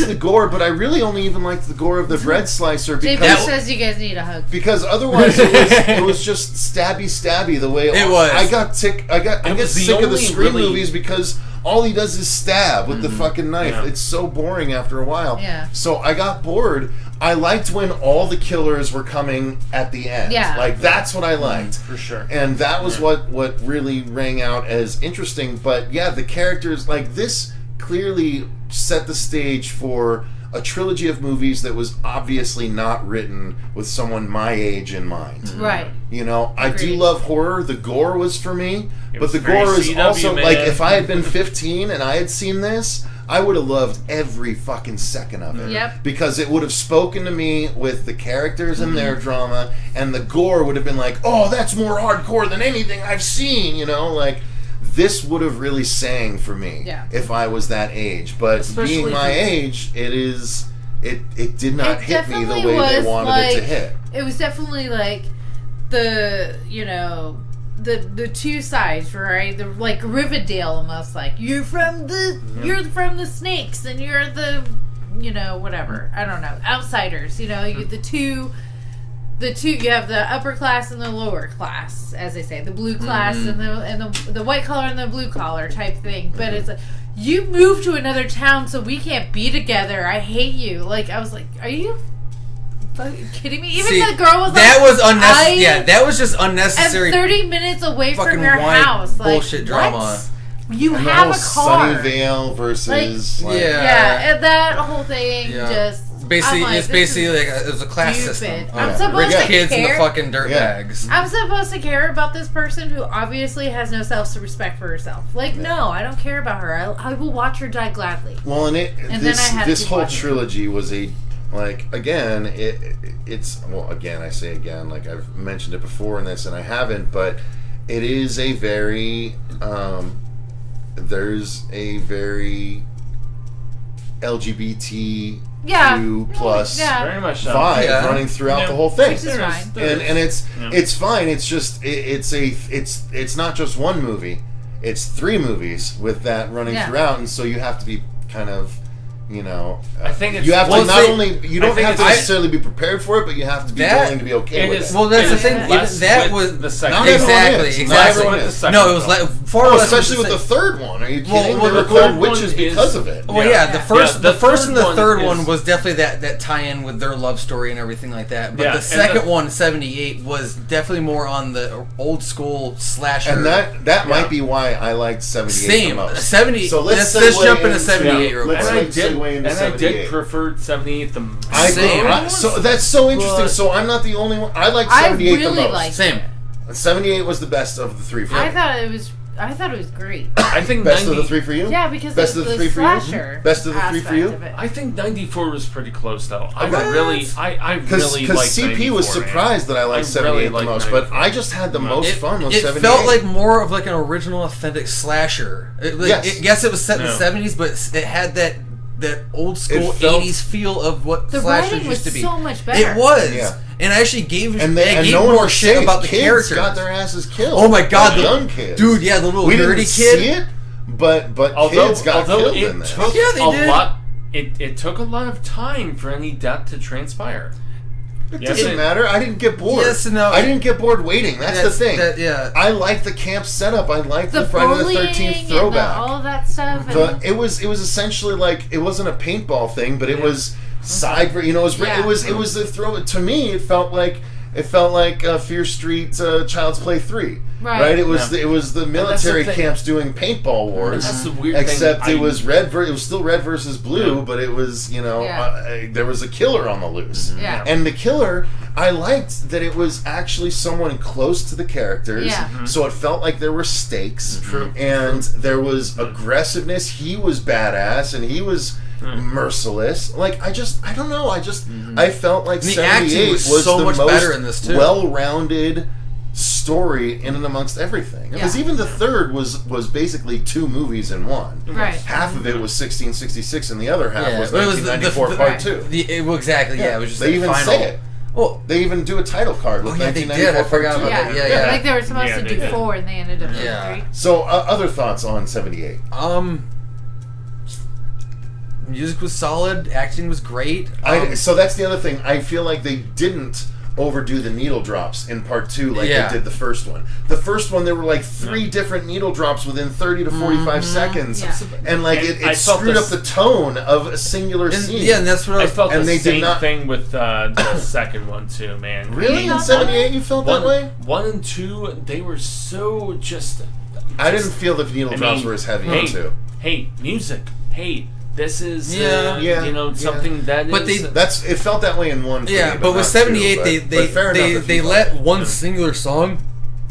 the gore, but I really only even liked the gore of the bread slicer because says you guys need a hug. Because otherwise it was just stabby the way it was. I got sick of the Scream movies because all he does is stab with the fucking knife. Yeah. It's so boring after a while. Yeah. So I got bored. I liked when all the killers were coming at the end. Yeah. Like, that's what I liked. For sure. And that was what really rang out as interesting. But yeah, the characters, like, this clearly set the stage for a trilogy of movies that was obviously not written with someone my age in mind. Right. You know, I do Agreed. love horror. The gore was for me. But was the very gore is CW, also, man. like, if I had been 15 and I had seen this, I would have loved every fucking second of it. Yep. Because it would have spoken to me with the characters and their drama, and the gore would have been like, oh, that's more hardcore than anything I've seen, you know? Like, this would have really sang for me if I was that age. But Especially being my for- age, it did not hit me the definitely way they was, wanted it to hit. It was definitely like the, you know, the two sides, right? The, like Riverdale almost, like you're from the snakes and you're the, you know, whatever. I don't know. Outsiders, you know, the two you have the upper class and the lower class, as they say, the blue class and the white collar and the blue collar type thing. But it's like, you moved to another town so we can't be together. I hate you. Like, I was like, are you fucking kidding me? Even the girl was that like, was unnecessary. Yeah, that was just unnecessary. I'm 30 minutes away fucking from your white house. Like, bullshit drama. what? You And the have whole a car. Sunnyvale versus... Like, like, yeah, and that whole thing just... Basically, I'm like, it's this basically is like it was a class stupid. system. I'm supposed Rich to kids and the care. fucking dirtbags. I'm supposed to care about this person who obviously has no self-respect for herself. Like, no, I don't care about her. I will watch her die gladly. Well, and then I had this to whole watch it. trilogy was a, like, again, it's well, again, I say again, like I've mentioned it before in this, and I haven't, but it is a very, there's a very LGBT plus very much so. vibe running throughout the whole thing, Which is fine. and it's fine. It's just it's not just one movie. It's 3 movies with that running throughout, and so you have to be kind of, you know, I think it's, you have to not only you don't have to it's- necessarily be prepared for it, but you have to be willing to be okay with it. Well, that's the thing. less That with was the second. Not everyone is. Not everyone exactly. is. No, it was like far Oh, less. especially with the third one. Are you kidding? Well, They were the called third one witches is- because of it. Well, yeah, the first and the one third is- one was definitely that tie-in with their love story and everything like that. But Yeah, the and second one, 78, was definitely more on the old school slasher. And that might be why I liked 78 the Same. most. 70. So let's let's jump into into 78 real quick. let's And I like did, segue into and 78. I did prefer 78 the most. So that's so interesting. So I'm not the only one. I like I 78 the really most. liked Same. 78 was the best of the 3 for me. I thought it was great. I think Best 90, of the 3 for you? Yeah, because Best of the 3 for you? slasher Best of the 3 for aspect you? of it. I think 94 was pretty close though. I What? really Because liked CP was 94, man. surprised that I liked 78 the liked most, but 94. I just had the most fun with It 78. felt like more of like an original authentic slasher. Yes, it was set in the 70s, but it had that old school It felt- 80s feel of what The slashers writing was used to be. so much better. It was. Yeah. And I actually gave and gave no one more was shit saying about the kids characters. got their asses killed. Oh my god, The the young kids. Dude, yeah, the little we nerdy didn't kid. see it, but kids got killed in this. Took Yeah, they a did. lot. It took a lot of time for any death to transpire. It Yes, doesn't matter. I didn't get bored. Yes and no. I didn't get bored waiting. That's the thing. Yeah. I like the camp setup. I like the The Friday the bullying 13th and throwback. all of that stuff. And It was essentially like, it wasn't a paintball thing, but it was side. You know, it was the throw. To me, it felt like Fear Street Child's Play 3. Right. It was the military thing. camps doing paintball wars. That's the weird except thing. it was red. It was still red versus blue, but it was there was a killer on the loose. Yeah. And the killer, I liked that it was actually someone close to the characters. Yeah. So it felt like there were stakes. True. And there was aggressiveness. He was badass, and he was merciless. Like, I don't know. I felt like And the 78 acting was was so the much most better in this, too. well-rounded story in and amongst everything. Because even the third was basically 2 movies in one. Right. Half of it was 1666, and the other half was but it was 1994 Part 2. Well, exactly. Yeah, it was just they the even final. say it. Well, they even do a title card with oh yeah, they 1994 did. I forgot Part 2. about that. Yeah. Like they were supposed Yeah, to they do did. 4 and they ended up doing Yeah. 3. So, other thoughts on 78? Music was solid. Acting was great. So that's the other thing. I feel like they didn't overdo the needle drops in part 2 like Yeah. they did the first one. The first one, there were like 3 different needle drops within 30 to 45 seconds. Yeah. And like And I it felt screwed this- up the tone of a singular scene. Yeah, and that's what I felt and the they did same not- thing with the second one too, man. Really? Yeah. In 78 you felt that way? 1 and 2, they were so just. I didn't feel the needle I drops mean, were as heavy hey, in 2. Hey, music. Hey, this is Yeah. Yeah. you know, something that But is. It felt that way in 1 for Yeah, me, but with not 78, 2, but fair enough if they you let felt it. one singular song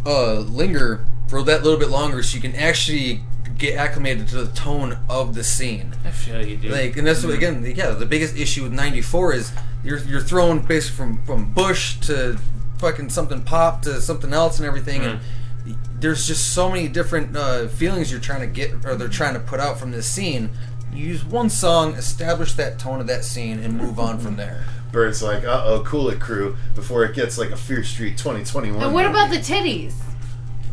linger for that little bit longer, so you can actually get acclimated to the tone of the scene. I feel you do. Like, and that's what, again, yeah, the biggest issue with 94 is you're thrown basically from Bush to fucking something pop to something else and everything, and there's just so many different feelings you're trying to get, or they're trying to put out from this scene. You use one song, establish that tone of that scene, and move on from there. Bert's like, cool it, crew, before it gets like a Fear Street 2021. And what about the titties?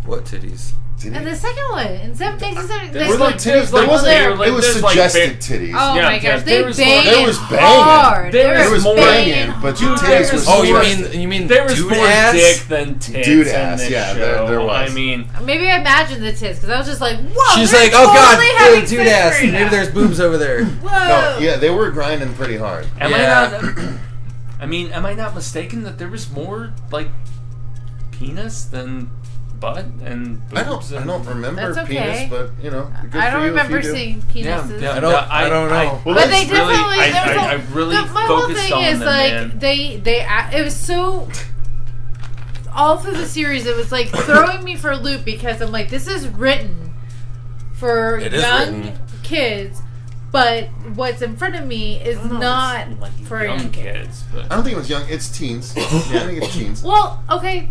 What titties? Did And he? the second one, in 1970, There were like titties, There like, wasn't. there were, like, It was there's, like, suggested titties. Oh Yeah, my yeah, gosh, there they was banged more- there was banging. hard. There They was were more- banging but hard. titties was Oh, more- you mean there was dude more ass? dick than tits Dude in ass, this yeah, show. there was. I mean, Maybe I imagined the tits, because I was just like, whoa, She's they're like, oh god, totally having dude sex ass. right Maybe now. there's boobs over there. Whoa. No, yeah, they were grinding pretty hard. am Yeah. I not? I mean, am I not mistaken that there was more like penis than butt and boobs? I don't remember That's penis, okay. but you know, good I for don't you if remember you do. seeing Yeah, penises. yeah, I don't know. Well, But they that's really, definitely. I- there was I really my whole focused thing on is them, like man. it was so. All through the series, it was like throwing me for a loop because I'm like, this is written for It is young written. kids, but what's in front of me is I don't know if not it's, like, for young young kids. kids. But I don't think it was young. It's teens. I think it's teens. Well, okay,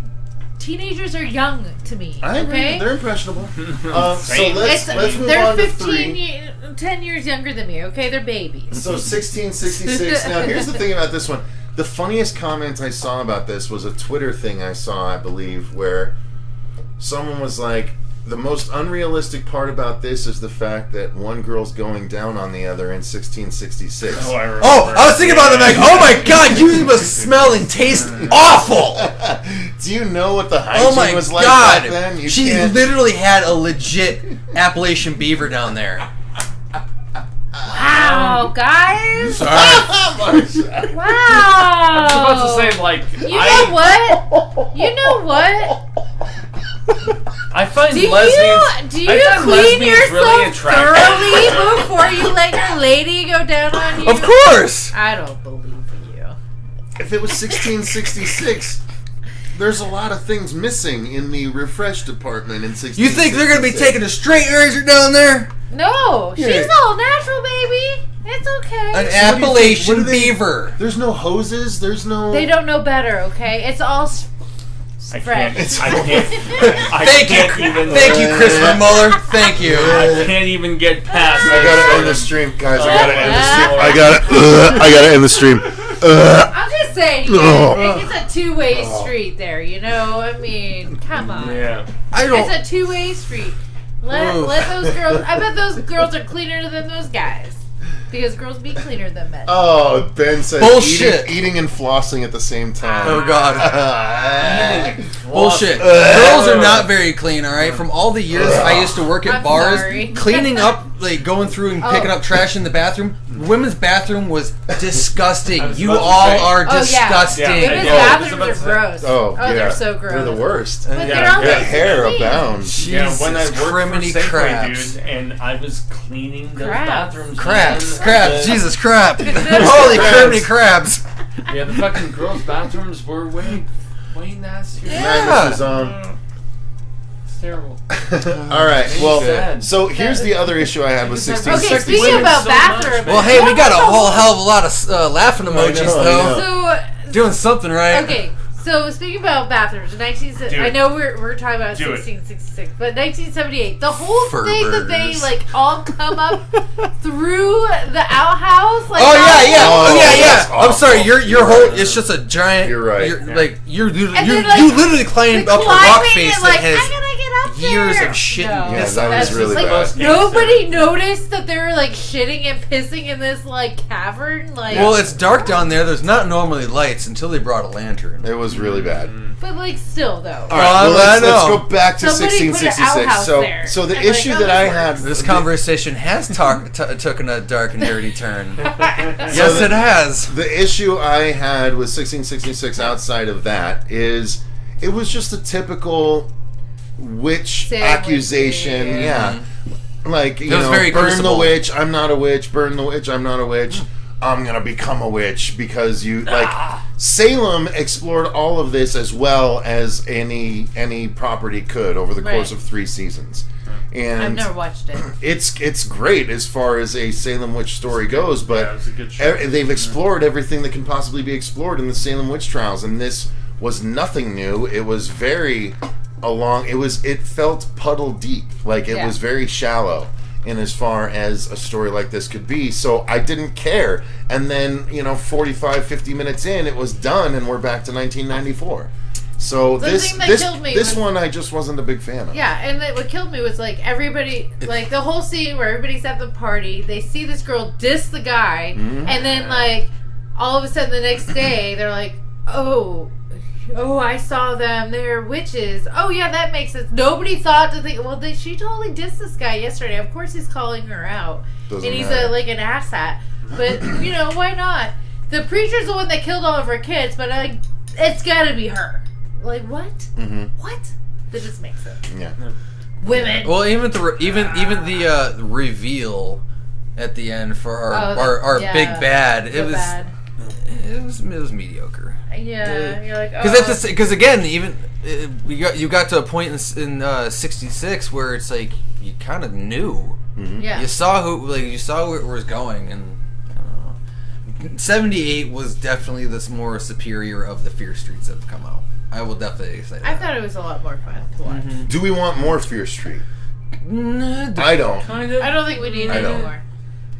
teenagers are young to me. I agree. Okay, They're impressionable. So Same. let's move they're on to 15, 3. 10 years younger than me. Okay, they're babies. So 1666. Now here's the thing about this one. The funniest comment I saw about this was a Twitter thing I saw, I believe, where someone was like, the most unrealistic part about this is the fact that one girl's going down on the other in 1666. oh, I remember. Oh, I was thinking about them like, oh my god, you must smell and taste awful. Do you know what the hygiene Oh my was like god. back then? You She can't- literally had a legit Appalachian beaver down there. Wow, guys! Sorry. Marcia. Wow! I was about to say, like, You know what? You know what? I find Do lesbians. you I find clean lesbians really yourself attractive. thoroughly before you let your lady go down on you? Of course. I don't believe you. If it was 1666, there's a lot of things missing in the refresh department in 1666. You think they're gonna be taking a straight razor down there? No, Yeah. she's all natural, baby. It's okay. An What Appalachian do they- beaver. There's no hoses. There's no. They don't know better, okay? It's all I fresh. can't. I can't. I Thank can't you, even. thank you, Christopher Muller. Thank you. I can't even get past. I gotta end the stream, guys. I gotta end the stream. Oh. I gotta end the stream. I'm just saying, it's a two-way street there, you know? I mean, come on. Yeah. I don't. It's a two-way street. Let those girls. I bet those girls are cleaner than those guys. Because girls be cleaner than men. Oh, Ben said Bullshit. eating and flossing at the same time. Oh god. Eating Bullshit. Girls are not very clean, alright? From all the years I used to work at I'm bars, sorry. cleaning up, like going through and picking up trash in the bathroom, women's bathroom was disgusting. was You about to all say. are Oh, yeah. disgusting. Yeah. Women's Yeah. bathrooms are gross. Oh, yeah. They're so gross. They're the worst. But Yeah. they're all Yeah, nice hair and clean. abounds. Yeah, when I Jesus, worked criminy for Safeway, crabs. dude, and I was cleaning those Crabs. bathrooms. Crabs, man, crabs, the- Jesus crap. Holy criminy crabs. Yeah, the fucking girls' bathrooms were way nastier. Yeah. This is, It's terrible. all right. Well, Sad. so here's the other issue I had with Okay, 1666. Okay, speaking women about so much, bathrooms. man. Well, hey, we got a whole hell of a lot of laughing emojis, I though. know. So, Doing something right. okay, so speaking about bathrooms, Do it. I know we're talking about Do it. 1666, but 1978, the whole thing that they Furburgers. like all come up through the outhouse, like Oh that yeah, yeah, whole Oh, yeah, thing. yeah. that's I'm sorry, awful. your You're whole right. it's just a giant. You're right. You're, Yeah. like you And then, like, literally climbed The up a rock climbing face and, that like, has I gotta get up years there. of shit. No. Yeah, piss that on was it. really Like, bad. nobody noticed that they were like shitting and pissing in this like cavern. Like, Well, it's dark down there. There's not normally lights until they brought a lantern. It was really bad. but like still though. All right, well, let's go back to Somebody put an 1666. outhouse So, there. so the I'm like, issue oh, that I this had, works. This conversation has taken a dark and dirty turn. Yes, it has. the issue I had with 1666 outside of that is it was just a typical witch Salem accusation. witch, Yeah. Like, you was know, very burn crucible. the witch, I'm not a witch, burn the witch, I'm not a witch. I'm gonna become a witch because you like Salem explored all of this as well as any property could over the course Right. of 3 seasons. And I've never watched it. it's great as far as a Salem witch story goes, but Yeah, it's a good show. they've explored everything that can possibly be explored in the Salem witch trials, and this was nothing new. It was very it felt puddle deep, like it Yeah. was very shallow in as far as a story like this could be. So I didn't care, and then 45-50 minutes in, it was done, and we're back to 1994. So The this thing that this killed me this was- one I just wasn't a big fan of. Yeah, and what killed me was like everybody, like the whole scene where everybody's at the party, they see this girl diss the guy, and then like all of a sudden the next day they're like, oh, I saw them, they're witches. Oh yeah, that makes sense. Nobody thought to think, well, she totally dissed this guy yesterday. Of course he's calling her out, Doesn't and he's matter. like an asshat. But why not? The preacher's the one that killed all of her kids, but it's gotta be her. Like what? Mm-hmm. What? That just makes sense. Yeah. Women. Well, even the reveal at the end for our yeah, big bad, the bad. it was mediocre. Yeah, you're like, Because again, even you got to a point in 66 where it's like you kind of knew. yeah. You saw where it was going, and I don't know. 78 was definitely this more superior of the Fear Streets that have come out. I will definitely say that. I thought it was a lot more fun to watch. Do we want more Fear Street? Nah, I don't. Kind of. I don't think we need I it don't. anymore.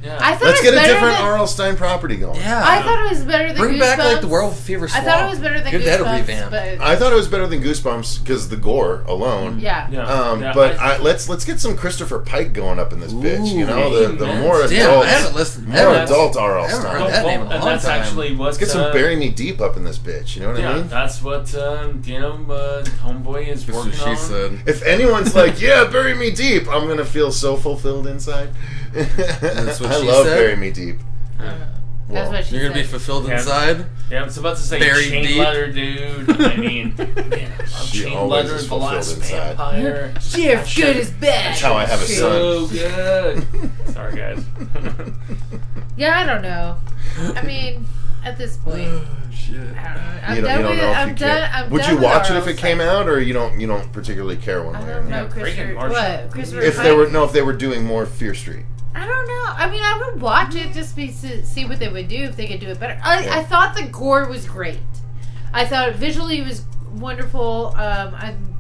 Yeah. I thought Let's it was get a better different than, R.L. Stein property going. Yeah. I thought it was better than Bring Goosebumps. back like the World Fever Swamp. I thought it was better than Give that a Goosebumps, revamp. but I thought it was better than Goosebumps because the gore alone. yeah. Yeah. But let's get some Christopher Pike going up in this bitch. You know, the man. more Damn, adult, I haven't listened. more that's- adult R.L. I haven't Stein. heard that name in a and long that's time. actually what. Let's get some Bury Me Deep up in this bitch. You know what I Yeah, mean? that's what Homeboy is working on. If anyone's like, yeah, bury me deep, I'm gonna feel so fulfilled inside. That's what I she love said? bury me deep. That's what she You're gonna be said. fulfilled Yeah. inside. Yeah, I was about to say Buried chain deep. letter, dude. I mean, man, I love She chain always letter, is the fulfilled last inside. vampire. Sheriff good as bad. That's how I have a son. So good. Sorry, guys. Yeah, I don't know. I mean, at this point, Shit. I don't know. I'm You done don't with know it. if I'm you done. care. I'm Would done you with watch it R.L. if it Stein. came out, or you don't particularly care one I way or don't the know, other? Christopher. Marcia. What? Christopher If they were doing more Fear Street. I don't know. I mean, I would watch it just to see what they would do if they could do it better. Yeah. I thought the gore was great. I thought visually it was wonderful.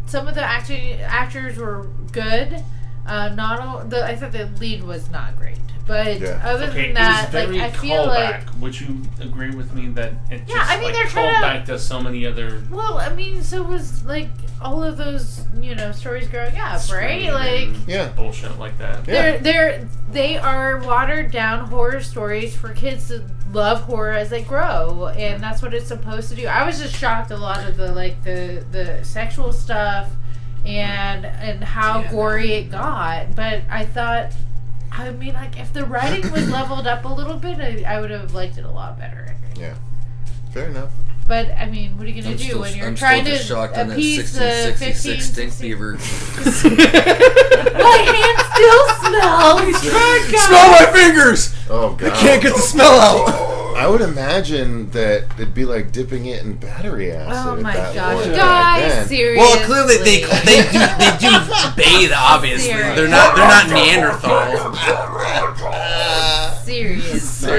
Some of the actors were good. Not all. I thought the lead was not great, but Yeah. other Okay, than that, it was very like I feel like. callback. Would you agree with me that it Yeah, just I mean, they're called trying to- back to so many other Well, I mean, so was like all of those stories growing up, right? Like. Yeah. bullshit like that. Yeah. They are watered down horror stories for kids to love horror as they grow, and that's what it's supposed to do. I was just shocked a lot of the sexual stuff and how gory it got, but I thought, I mean, like if the writing was leveled up a little bit, I would have liked it a I think. Yeah. Fair enough. But I mean, what are you gonna do when you're trying to shocked on that appease the 1666 stink 15, fever. My hand still smells. Smell my fingers! Oh god. I can't get the smell out. I would imagine that it'd be like dipping it in battery acid. Oh at my that gosh, point back guys! then. Seriously. Well, clearly they do bathe. Obviously, Serious. they're not Neanderthals. Seriously.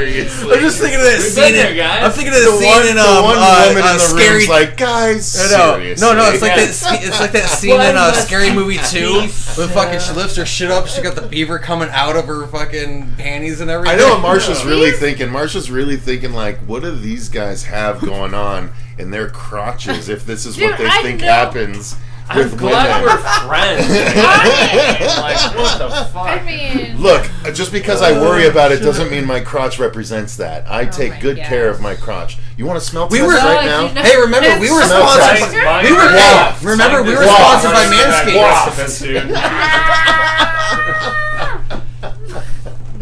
I'm just thinking of that We've scene. been there, guys. I'm thinking of the The scene in one woman in the Scary. room's like, guys, seriously. No, it's like Yeah. it's like that scene One in must Scary Movie 2 be with fucking she lifts her shit up. She got the beaver coming out of her fucking panties and everything. I know what Marcia's really thinking. Marcia's really thinking, like, what do these guys have going on in their crotches if this is Dude, what they I think know. happens with glad women. we're friends. Man. Like, what the fuck? I mean, Look, just because I worry about it doesn't mean my crotch represents that. I take my good gosh. care of my crotch. You want to smell We test were- right you now? know- Hey, remember we were Smell sponsored. test. We were Wow. remember we were Wow. sponsored by Manscaped.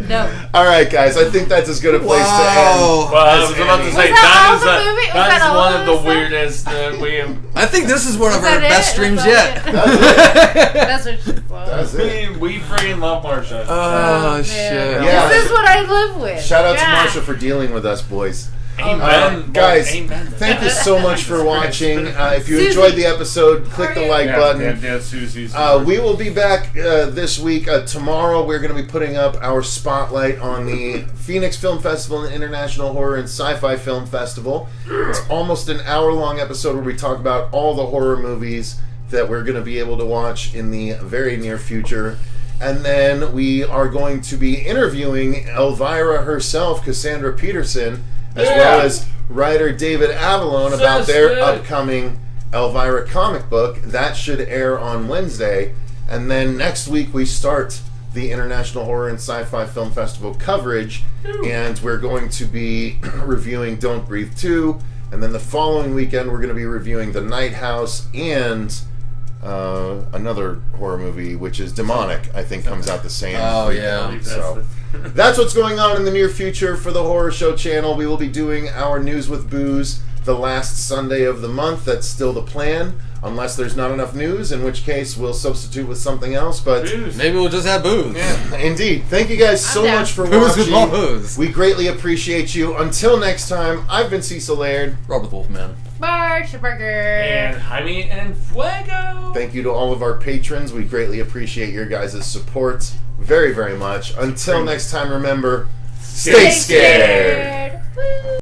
no. All right, guys. I think that's as good a place to end. Wow. Well, I was about to say Was that all that is the movie? Was that that is all one of of the the stuff? weirdest we have. I think this is one of Was our that best it? streams That's all yet. That's what. That's it. We freaking love Marcia. Oh man. shit. Yeah. This is what I live with. Shout out to Yeah. Marcia for dealing with us, boys. Amen. Guys, Amen. thank you so much for watching. If you Susie. enjoyed the episode, click the like button. Yeah, Susie's. We will be back this week. Tomorrow, we're going to be putting up our spotlight on the Phoenix Film Festival and International Horror and Sci-Fi Film Festival. It's almost an hour-long episode where we talk about all the horror movies that we're going to be able to watch in the very near future. And then we are going to be interviewing Elvira herself, Cassandra Peterson, as well as writer David Avalone about their upcoming Elvira comic book. That should air on Wednesday. And then next week we start the International Horror and Sci-Fi Film Festival coverage. And we're going to be reviewing Don't Breathe 2. And then the following weekend we're going to be reviewing The Night House and another horror movie, which is Demonic, I think comes out the same weekend. So that's what's going on in the near future for the Horror Show channel. We will be doing our News with Booze the last Sunday of the month. That's still the plan, unless there's not enough news, in which case we'll substitute with something else. But maybe we'll just have booze. Yeah, indeed. Thank you guys so much for Booze with more watching. booze. We greatly appreciate you. Until next time, I've been Cecil Laird. Robert Wolfman. Marcia Burger. And Jaime and Fuego. Thank you to all of our patrons. We greatly appreciate your guys' support very, very much. Until next time, remember, stay scared. Woo.